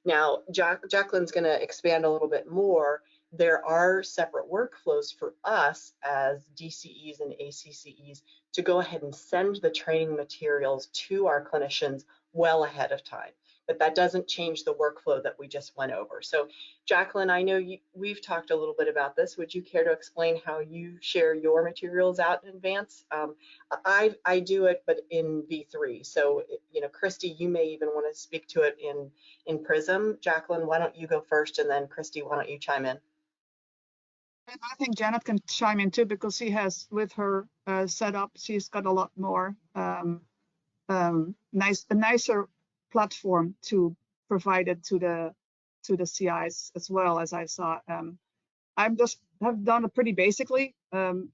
Now, Jacqueline's going to expand a little bit more. There are separate workflows for us as DCEs and ACCEs to go ahead and send the training materials to our clinicians well ahead of time. But that doesn't change the workflow that we just went over. So Jacqueline, I know we've talked a little bit about this. Would you care to explain how you share your materials out in advance? I do it, but in V3. So, you know, Christy, you may even want to speak to it in Prism. Jacqueline, why don't you go first, and then Christy, why don't you chime in? And I think Janet can chime in too, because she has, with her setup, she's got a lot more nicer platform to provide it to the CIs as well, as I saw. I'm just have done it pretty basically.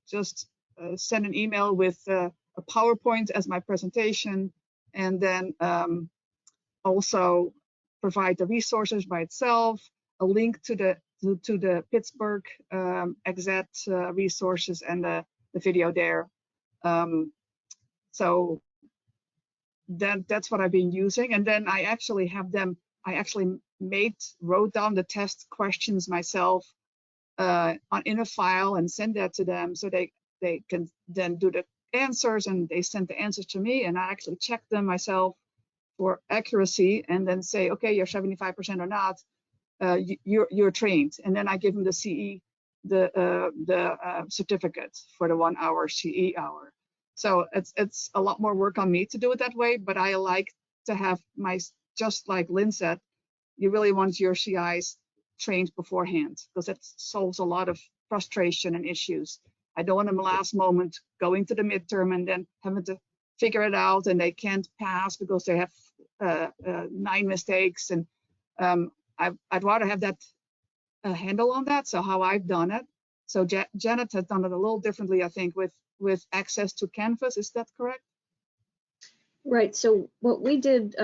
Just send an email with a PowerPoint as my presentation, and then also provide the resources by itself, a link to the Pittsburgh exact resources and the video there. So that's what I've been using. And then I actually have them, I actually wrote down the test questions myself in a file and send that to them, so they can then do the answers, and they send the answers to me, and I actually check them myself for accuracy, and then say, okay, you're 75% or not, you're trained. And then I give them the CE, the certificate for the 1 hour CE hour. So it's a lot more work on me to do it that way, but I like to have just like Lynn said, you really want your CIs trained beforehand, because that solves a lot of frustration and issues. I don't want them last moment going to the midterm and then having to figure it out, and they can't pass because they have 9 mistakes. And I'd rather have that handle on that. So how I've done it. So Janet has done it a little differently, I think, with access to Canvas. Is that correct? Right. So what we did,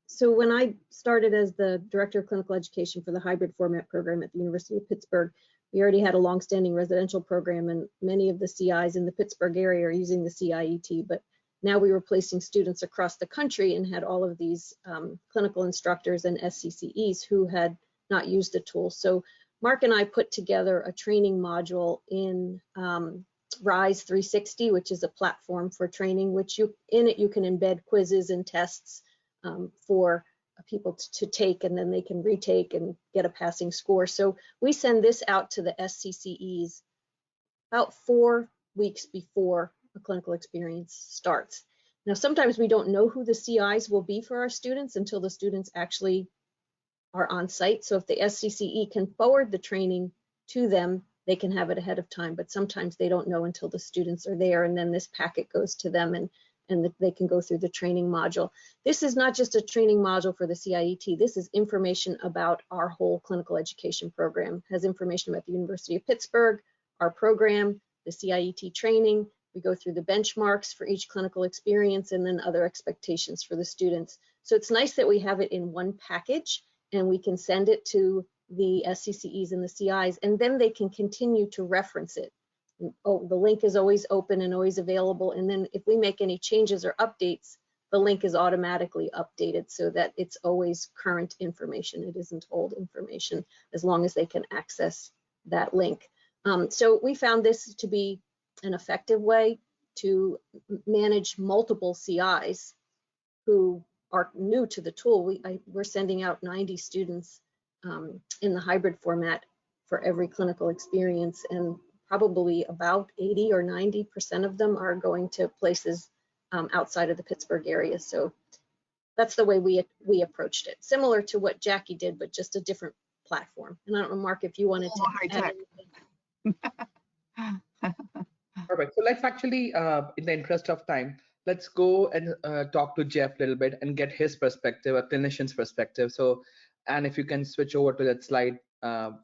so when I started as the Director of Clinical Education for the hybrid format program at the University of Pittsburgh, we already had a longstanding residential program, and many of the CIs in the Pittsburgh area are using the CIET, but now we were placing students across the country and had all of these clinical instructors and SCCEs who had not used the tool. So Mark and I put together a training module in Rise 360, which is a platform for training, which in it you can embed quizzes and tests for people to take, and then they can retake and get a passing score. So we send this out to the SCCEs about 4 weeks before a clinical experience starts. Now, sometimes we don't know who the CIs will be for our students until the students actually are on site. So if the SCCE can forward the training to them, they can have it ahead of time, but sometimes they don't know until the students are there, and then this packet goes to them, and they can go through the training module. This is not just a training module for the CIET. This is information about our whole clinical education program. It has information about the University of Pittsburgh, our program, the CIET training. We go through the benchmarks for each clinical experience, and then other expectations for the students. So it's nice that we have it in one package, and we can send it to the SCCEs and the CIs, and then they can continue to reference it. Oh, the link is always open and always available. And then if we make any changes or updates, the link is automatically updated so that it's always current information. It isn't old information, as long as they can access that link. So we found this to be an effective way to manage multiple CIs who are new to the tool. We're sending out 90 students in the hybrid format for every clinical experience, and probably about 80 or 90% of them are going to places outside of the Pittsburgh area. So that's the way we approached it. Similar to what Jackie did, but just a different platform. And I don't know, Mark, if you wanted to add anything. Perfect. So let's actually, in the interest of time, let's go and talk to Jeff a little bit and get his perspective, a clinician's perspective. So, and if you can switch over to that slide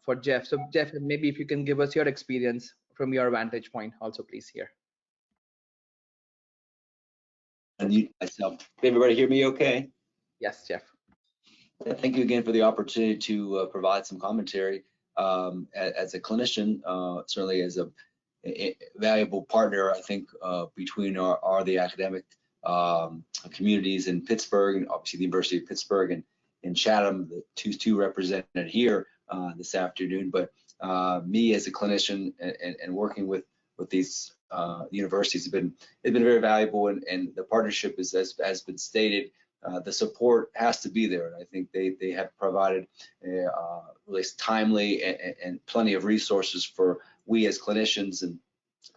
for Jeff. So Jeff, maybe if you can give us your experience from your vantage point also, please, here. Unmute myself. Can everybody hear me okay? Yes, Jeff. Thank you again for the opportunity to provide some commentary. As a clinician, certainly as a valuable partner, I think, between the academic communities in Pittsburgh, and obviously the University of Pittsburgh and Chatham, the two represented here this afternoon. But me as a clinician and working with these universities have been very valuable, and the partnership is, as has been stated, the support has to be there. And I think they have provided really timely and plenty of resources for we as clinicians and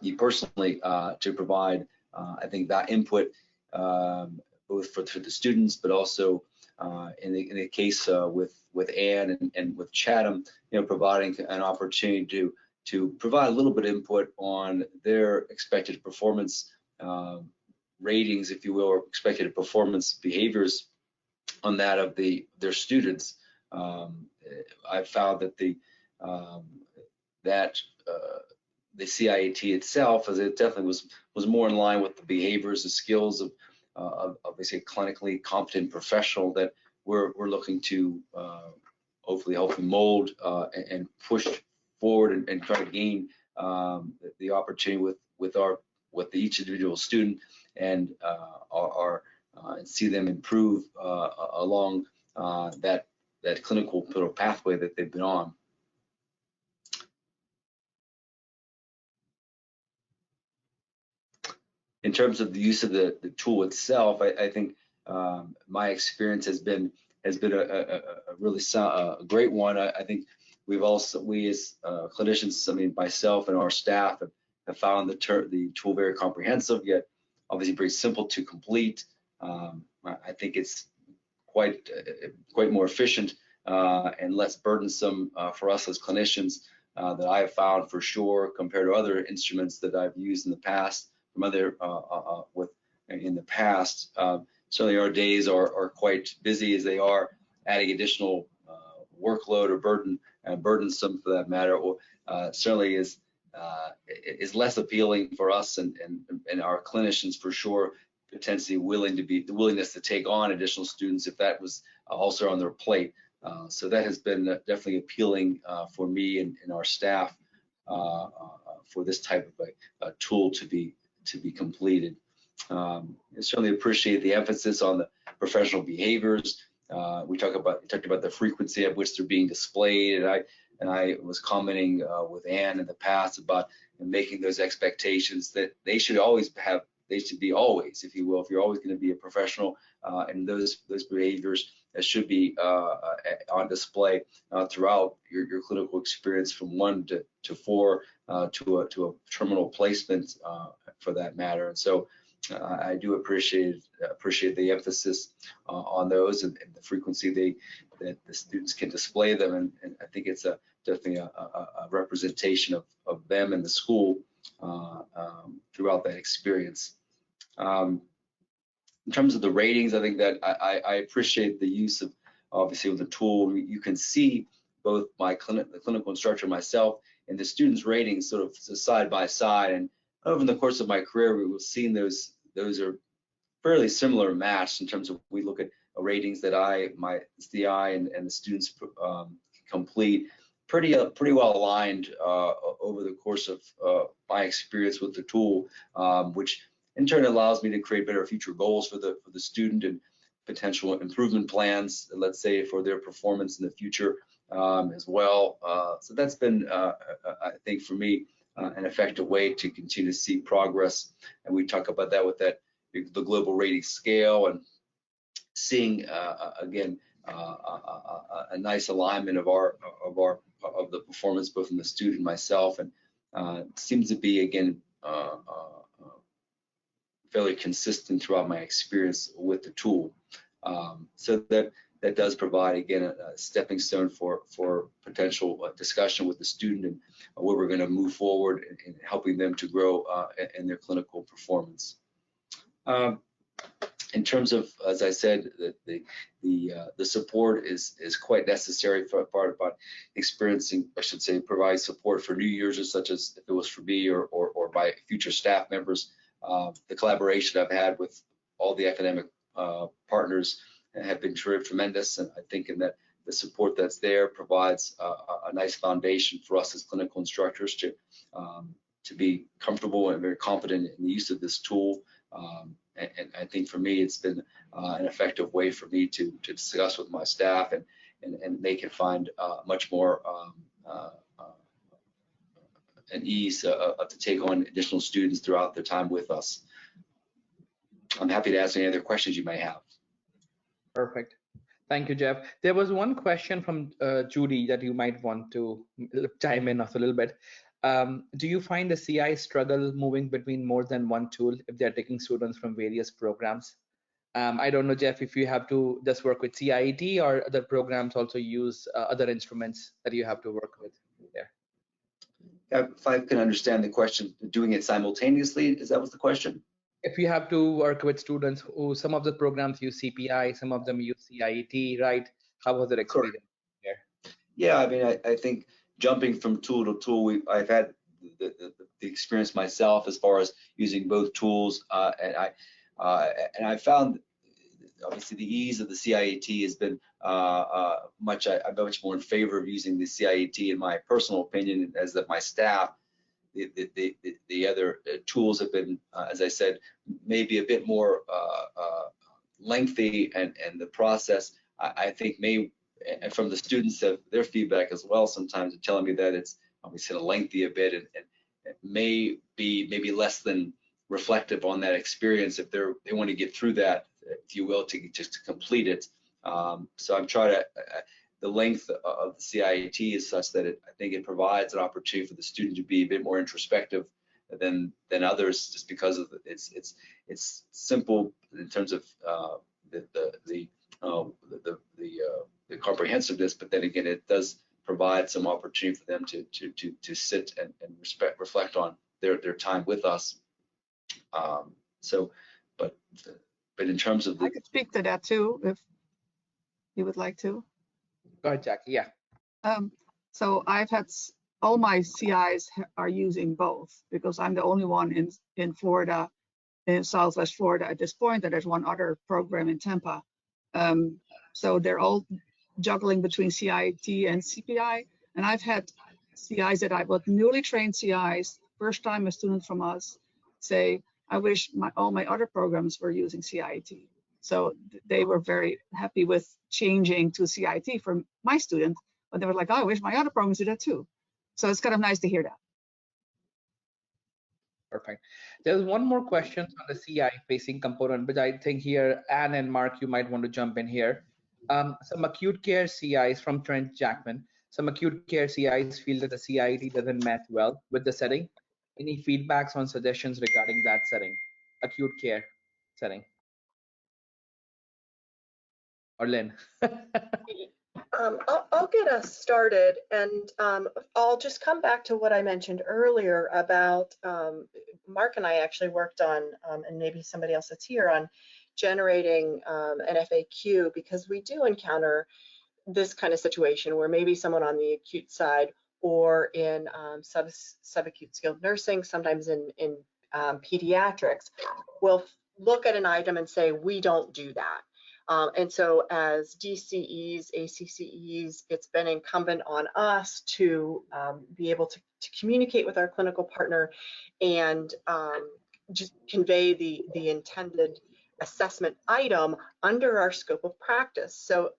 me personally to provide, I think, that input both for the students, but also in the case with Ann and with Chatham, providing an opportunity to provide a little bit of input on their expected performance ratings, if you will, or expected performance behaviors on that of their students. I found that the CIET itself, as it definitely was more in line with the behaviors and skills of obviously a clinically competent professional that we're looking to hopefully mold and push forward and try to gain the opportunity with each individual student and and see them improve along that clinical pathway that they've been on. In terms of the use of the tool itself, I think my experience has been a really great one. I think we as clinicians, I mean myself and our staff, have found the tool very comprehensive, yet obviously very simple to complete. I think it's quite more efficient and less burdensome for us as clinicians that I have found for sure compared to other instruments that I've used in the past from other in the past. Certainly our days are quite busy as they are, adding additional workload or burdensome for that matter, or certainly is less appealing for us and our clinicians for sure, potentially the willingness to take on additional students if that was also on their plate. So that has been definitely appealing for me and our staff for this type of a tool to be completed. I certainly appreciate the emphasis on the professional behaviors. We talked about the frequency at which they're being displayed, and I was commenting with Ann in the past about making those expectations that they should be always, if you will, if you're always going to be a professional, and those behaviors should be on display throughout your clinical experience from 1 to 4 to a terminal placement for that matter. And so I do appreciate the emphasis on those and the frequency that the students can display them, and I think it's definitely a representation of them and the school throughout that experience. In terms of the ratings, I think that I appreciate the use of, obviously, with the tool. You can see both the clinical instructor, myself, and the students' ratings sort of side by side. And over the course of my career, we've seen those are fairly similar matched in terms of we look at ratings that my CI and the students complete pretty well aligned over the course of my experience with the tool, which in turn allows me to create better future goals for the student and potential improvement plans, let's say, for their performance in the future as well. So that's been, I think, for me, an effective way to continue to see progress. And we talk about that with the global rating scale and seeing again a nice alignment of the performance both in the student and myself, and seems to be again fairly consistent throughout my experience with the tool. So that does provide, again, a stepping stone for potential discussion with the student and where we're going to move forward in helping them to grow in their clinical performance. In terms of, as I said, the support is quite necessary for a part about experiencing, I should say, provide support for new users, such as if it was for me or my future staff members. The collaboration I've had with all the academic partners have been tremendous, and I think in that the support that's there provides a nice foundation for us as clinical instructors to be comfortable and very confident in the use of this tool. And I think for me, it's been an effective way for me to discuss with my staff, and they can find much more and ease to take on additional students throughout their time with us. I'm happy to answer any other questions you may have. Perfect. Thank you, Jeff. There was one question from Judy that you might want to chime in a little bit. Do you find the CI struggle moving between more than one tool if they're taking students from various programs? I don't know, Jeff, if you have to just work with CIET or other programs also use other instruments that you have to work with there. If I can understand the question, doing it simultaneously, is that was the question? If you have to work with students who some of the programs use CPI, some of them use CIET, right? How was the experience there? Yeah, I mean, I think jumping from tool to tool, I've had the experience myself as far as using both tools, and I found obviously the ease of the CIET has been I'm much more in favor of using the CIET in my personal opinion, as that my staff. The other tools have been, as I said, maybe a bit more lengthy, and the process I think may, and from the students of their feedback as well, sometimes they're telling me that it's obviously lengthy a bit, and it may be maybe less than reflective on that experience if they want to get through that, if you will, to complete it. So I'm trying to. The length of the CIET is such that I think it provides an opportunity for the student to be a bit more introspective than others, just because of it's simple in terms of the comprehensiveness, but then again it does provide some opportunity for them to sit and reflect on their time with us. But in terms of I could speak to that too if you would like to. Go ahead, Jackie. Yeah. So I've had all my CIs are using both, because I'm the only one in Florida, in Southwest Florida at this point, and there's one other program in Tampa. So they're all juggling between CIET and CPI. And I've had CIs that I was newly trained CIs, first time a student from us, say, I wish all my other programs were using CIET. So they were very happy with changing to CIET for my student, but they were like, oh, I wish my other programs did that too. So it's kind of nice to hear that. Perfect. There's one more question on the CI facing component, but I think here, Anne and Mark, you might want to jump in here. Some acute care CIs from Trent Jackman. Some acute care CIs feel that the CIET doesn't match well with the setting. Any feedbacks on suggestions regarding that setting, acute care setting? Or Lynn? I'll get us started, and I'll just come back to what I mentioned earlier about Mark and I actually worked on, and maybe somebody else that's here, on generating an FAQ, because we do encounter this kind of situation where maybe someone on the acute side or in subacute skilled nursing, sometimes in pediatrics, will look at an item and say, we don't do that. And so as DCEs, ACCEs, it's been incumbent on us to be able to communicate with our clinical partner and just convey the intended assessment item under our scope of practice. So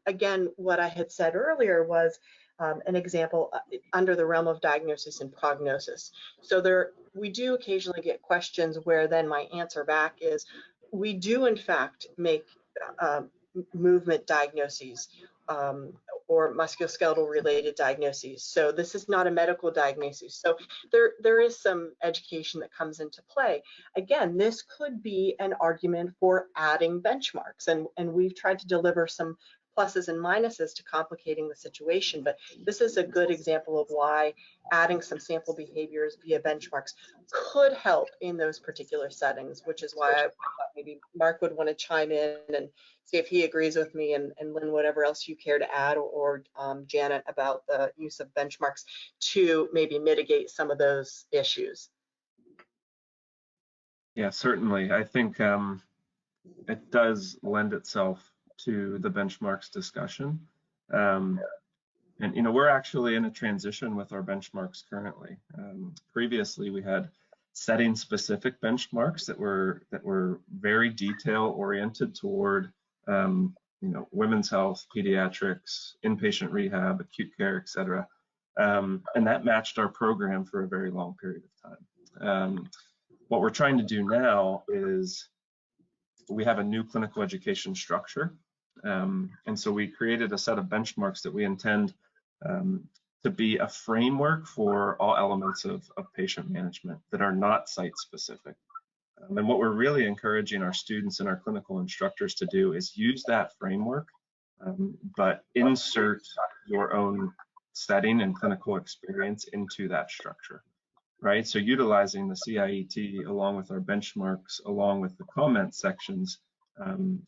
again, what I had said earlier was an example under the realm of diagnosis and prognosis. So we do occasionally get questions where then my answer back is, we do in fact make movement diagnoses or musculoskeletal related diagnoses. So this is not a medical diagnosis. So there is some education that comes into play. Again, this could be an argument for adding benchmarks, and we've tried to deliver some pluses and minuses to complicating the situation, but this is a good example of why adding some sample behaviors via benchmarks could help in those particular settings, which is why I thought maybe Mark would want to chime in and see if he agrees with me, and Lynn, whatever else you care to add, or Janet, about the use of benchmarks to maybe mitigate some of those issues. Yeah, certainly. I think it does lend itself to the benchmarks discussion. And we're actually in a transition with our benchmarks currently. Previously, we had setting specific benchmarks that were very detail oriented toward women's health, pediatrics, inpatient rehab, acute care, etc. And that matched our program for a very long period of time. What we're trying to do now is we have a new clinical education structure. And so we created a set of benchmarks that we intend to be a framework for all elements of patient management that are not site specific. And what we're really encouraging our students and our clinical instructors to do is use that framework, but insert your own setting and clinical experience into that structure, right? So utilizing the CIET along with our benchmarks, along with the comment sections,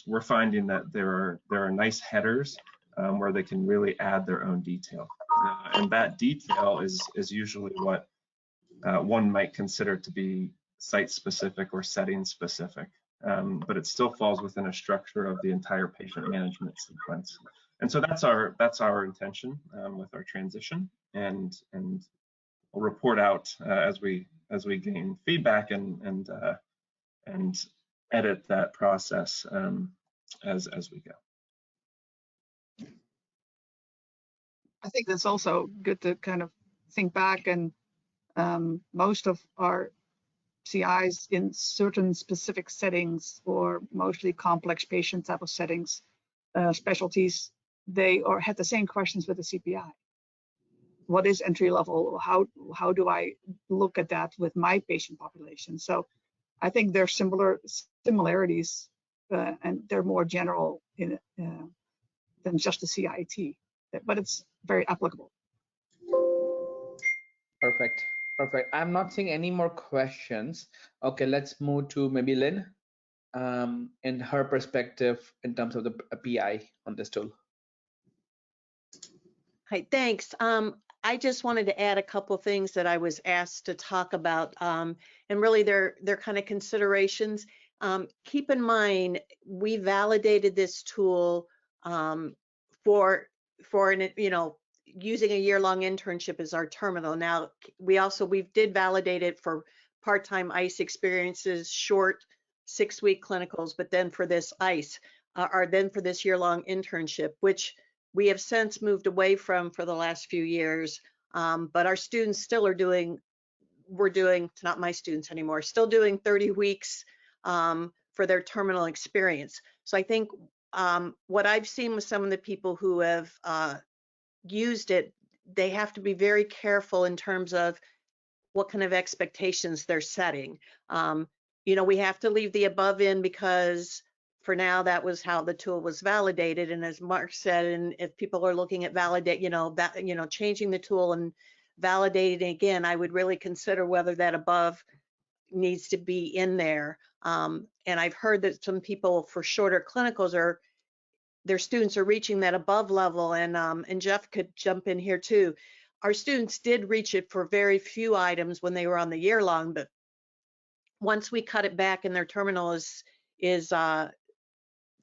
we're finding that there are nice headers where they can really add their own detail. And that detail is usually what one might consider to be site-specific or setting-specific, but it still falls within a structure of the entire patient management sequence. And so that's our intention with our transition, and we'll report out as we gain feedback and edit that process as we go. I think that's also good to kind of think back, and most of our CIs in certain specific settings, or mostly complex patient type of settings, specialties, they had the same questions with the CPI. What is entry level? How do I look at that with my patient population? So I think there's similarities, and they're more general than just the CIET, but it's very applicable. Perfect. Perfect. I'm not seeing any more questions. Okay, let's move to maybe Lynn and her perspective in terms of the PI on this tool. Hi, thanks. I just wanted to add a couple things that I was asked to talk about, and really they're kind of considerations. Keep in mind, we validated this tool for using a year-long internship as our terminal. Now, we did validate it for part-time ICE experiences, short 6-week clinicals, but then for this ICE, for this year-long internship, which we have since moved away from for the last few years. But our students still not my students anymore, still doing 30 weeks for their terminal experience. So I think what I've seen with some of the people who have used it, they have to be very careful in terms of what kind of expectations they're setting. We have to leave the above in, because for now that was how the tool was validated. And as Mark said, and if people are looking at changing the tool and validating again, I would really consider whether that above needs to be in there. And I've heard that some people for shorter clinicals their students are reaching that above level, and Jeff could jump in here too. Our students did reach it for very few items when they were on the year long, but once we cut it back and their terminal is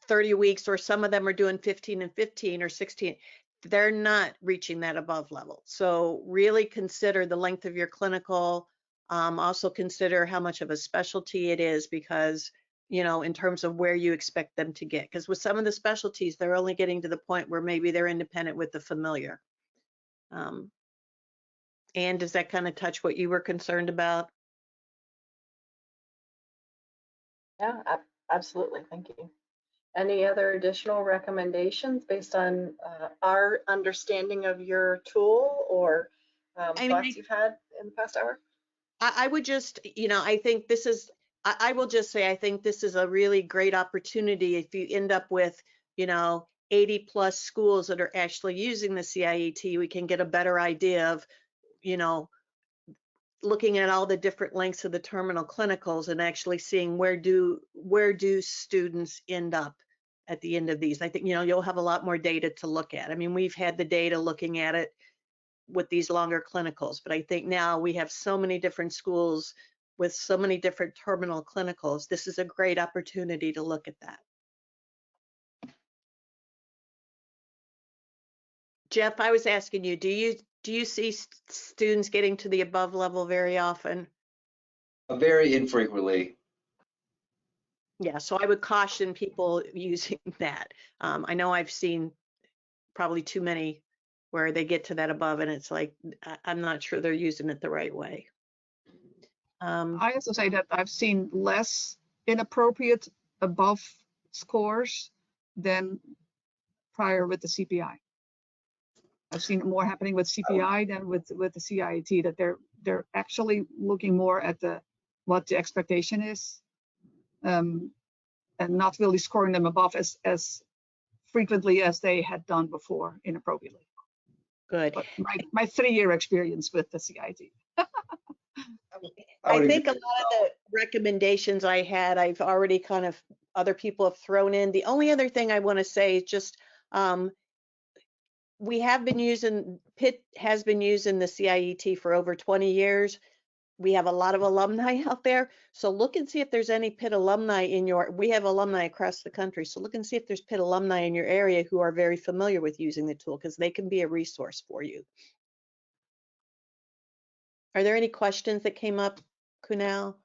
30 weeks, or some of them are doing 15 and 15 or 16, they're not reaching that above level. So really consider the length of your clinical. Also consider how much of a specialty it is, because in terms of where you expect them to get. Because with some of the specialties, they're only getting to the point where maybe they're independent with the familiar. Anne, does that kind of touch what you were concerned about? Yeah, absolutely. Thank you. Any other additional recommendations based on our understanding of your tool, or thoughts you've had in the past hour? I would just, I think this is, I will just say, I think this is a really great opportunity if you end up with, 80 plus schools that are actually using the CIET. We can get a better idea of, looking at all the different lengths of the terminal clinicals and actually seeing where do students end up at the end of these. I think, you'll have a lot more data to look at. I mean, we've had the data looking at it with these longer clinicals, but I think now we have so many different schools with so many different terminal clinicals. This is a great opportunity to look at that. Jeff, I was asking you, do you see students getting to the above level very often? Very infrequently. Yeah, so I would caution people using that. I know I've seen probably too many where they get to that above and it's like, I'm not sure they're using it the right way. I have to say that I've seen less inappropriate above scores than prior with the CPI. I've seen more happening with CPI than with the CIET, that they're actually looking more at what the expectation is, and not really scoring them above as frequently as they had done before inappropriately. Good. But my 3-year experience with the CIET. I think a lot of the recommendations I had, I've already kind of, other people have thrown in. The only other thing I want to say is just, we have been using, PIT has been using the CIET for over 20 years. We have a lot of alumni out there. So look and see if there's any PIT alumni in we have alumni across the country. So look and see if there's PIT alumni in your area who are very familiar with using the tool, because they can be a resource for you. Are there any questions that came up, Kunal?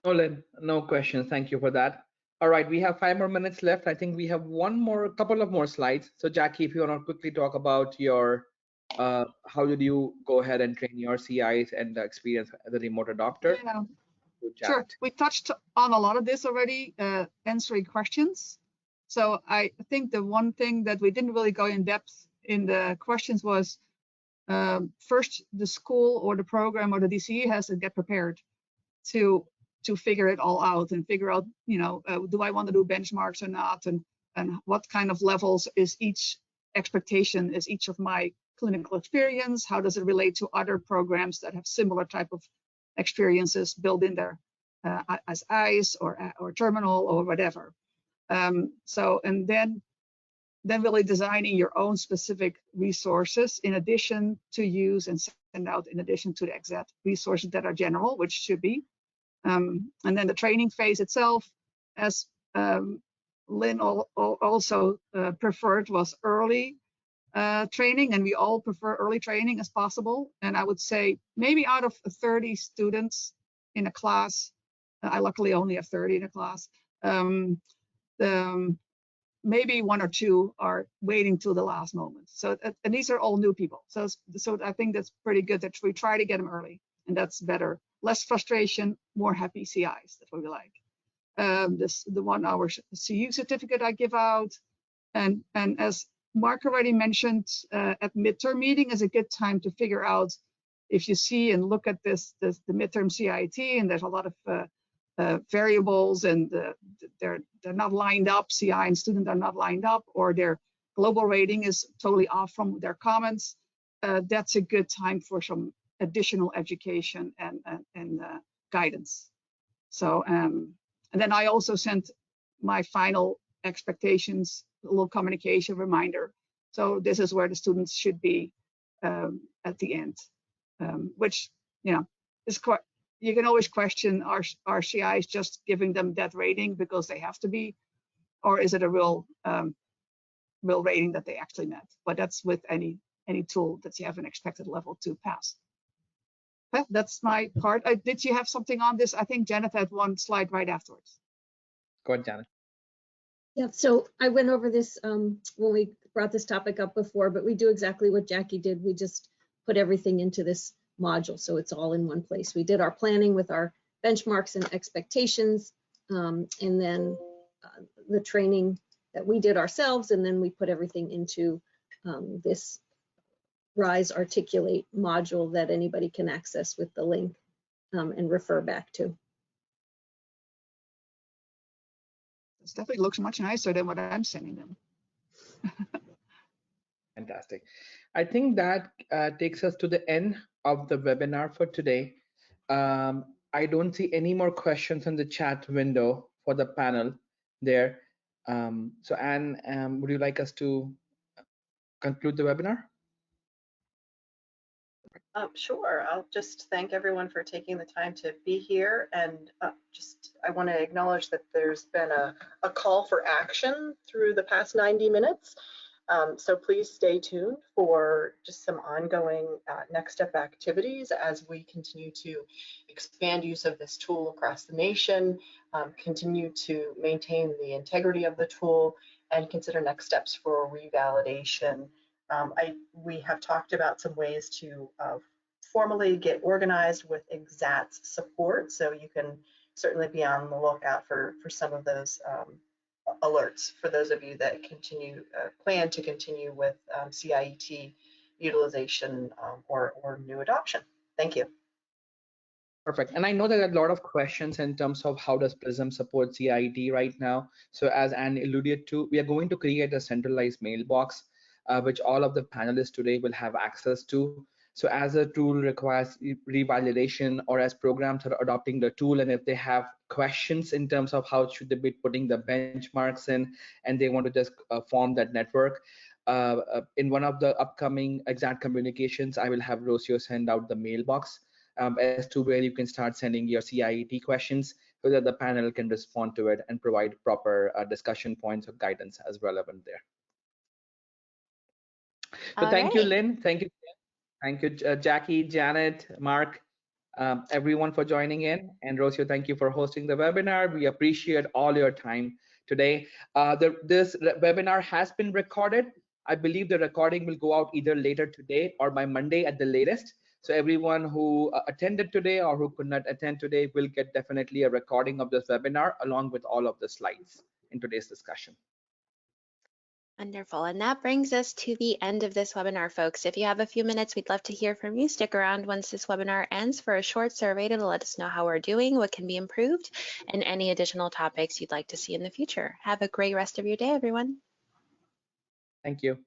No, Lynn, no questions. Thank you for that. All right, we have 5 more minutes left. I think we have a couple of more slides. So Jackie, if you want to quickly talk about your, how did you go ahead and train your CIs and the experience as a remote adopter? Yeah, sure. We touched on a lot of this already, answering questions. So I think the one thing that we didn't really go in depth in the questions was, first, the school or the program or the DCE has to get prepared to figure it all out and figure out, do I want to do benchmarks or not, and what kind of levels is each expectation, is each of my clinical experience, how does it relate to other programs that have similar type of experiences built in there, as ICE or terminal or whatever. So, and then really designing your own specific resources in addition to use and send out in addition to the exact resources that are general, which should be. And then the training phase itself, as Lynn also preferred, was early training, and we all prefer early training as possible. And I would say maybe out of 30 students in a class, I luckily only have 30 in a class, maybe 1 or 2 are waiting till the last moment. So, and these are all new people. So I think that's pretty good that we try to get them early, and that's better. Less frustration, more happy CIs. That's what we like. The 1-hour CU certificate I give out, and as Mark already mentioned, at midterm meeting is a good time to figure out if you see and look at the midterm CIET, and there's a lot of variables, and they're not lined up. CI and student are not lined up, or their global rating is totally off from their comments. That's a good time for some additional education and guidance. So, and then I also sent my final expectations, a little communication reminder. So this is where the students should be at the end, which, is quite, you can always question, are CIs just giving them that rating because they have to be, or is it a real rating that they actually met? But that's with any tool that you have an expected level to pass. Okay, that's my part. Did you have something on this? I think Janet had one slide right afterwards. Go ahead, Janet. Yeah, so I went over this when we brought this topic up before, but we do exactly what Jackie did. We just put everything into this module, so it's all in one place. We did our planning with our benchmarks and expectations, and then the training that we did ourselves, and then we put everything into this RISE Articulate module that anybody can access with the link and refer back to. This definitely looks much nicer than what I'm sending them. Fantastic. I think that takes us to the end of the webinar for today. I don't see any more questions in the chat window for the panel there. So Anne, would you like us to conclude the webinar? Sure. I'll just thank everyone for taking the time to be here, and I want to acknowledge that there's been a call for action through the past 90 minutes. So please stay tuned for just some ongoing next step activities as we continue to expand use of this tool across the nation, continue to maintain the integrity of the tool, and consider next steps for revalidation We have talked about some ways to formally get organized with EXAT's support, so you can certainly be on the lookout for some of those alerts for those of you that plan to continue with CIET utilization or new adoption. Thank you. Perfect. And I know there are a lot of questions in terms of how does Prism support CIET right now. So as Anne alluded to, we are going to create a centralized mailbox, which all of the panelists today will have access to. So as a tool requires revalidation, or as programs are adopting the tool, and if they have questions in terms of how should they be putting the benchmarks in, and they want to just form that network, in one of the upcoming EXAT communications, I will have Rocio send out the mailbox as to where you can start sending your CIET questions so that the panel can respond to it and provide proper discussion points or guidance as relevant there. So thank you, Lynn. Thank you. Thank you, Jackie, Janet, Mark, everyone for joining in. And Rocio, thank you for hosting the webinar. We appreciate all your time today. This webinar has been recorded. I believe the recording will go out either later today or by Monday at the latest. So everyone who attended today or who could not attend today will get definitely a recording of this webinar along with all of the slides in today's discussion. Wonderful. And that brings us to the end of this webinar, folks. If you have a few minutes, we'd love to hear from you. Stick around once this webinar ends for a short survey to let us know how we're doing, what can be improved, and any additional topics you'd like to see in the future. Have a great rest of your day, everyone. Thank you.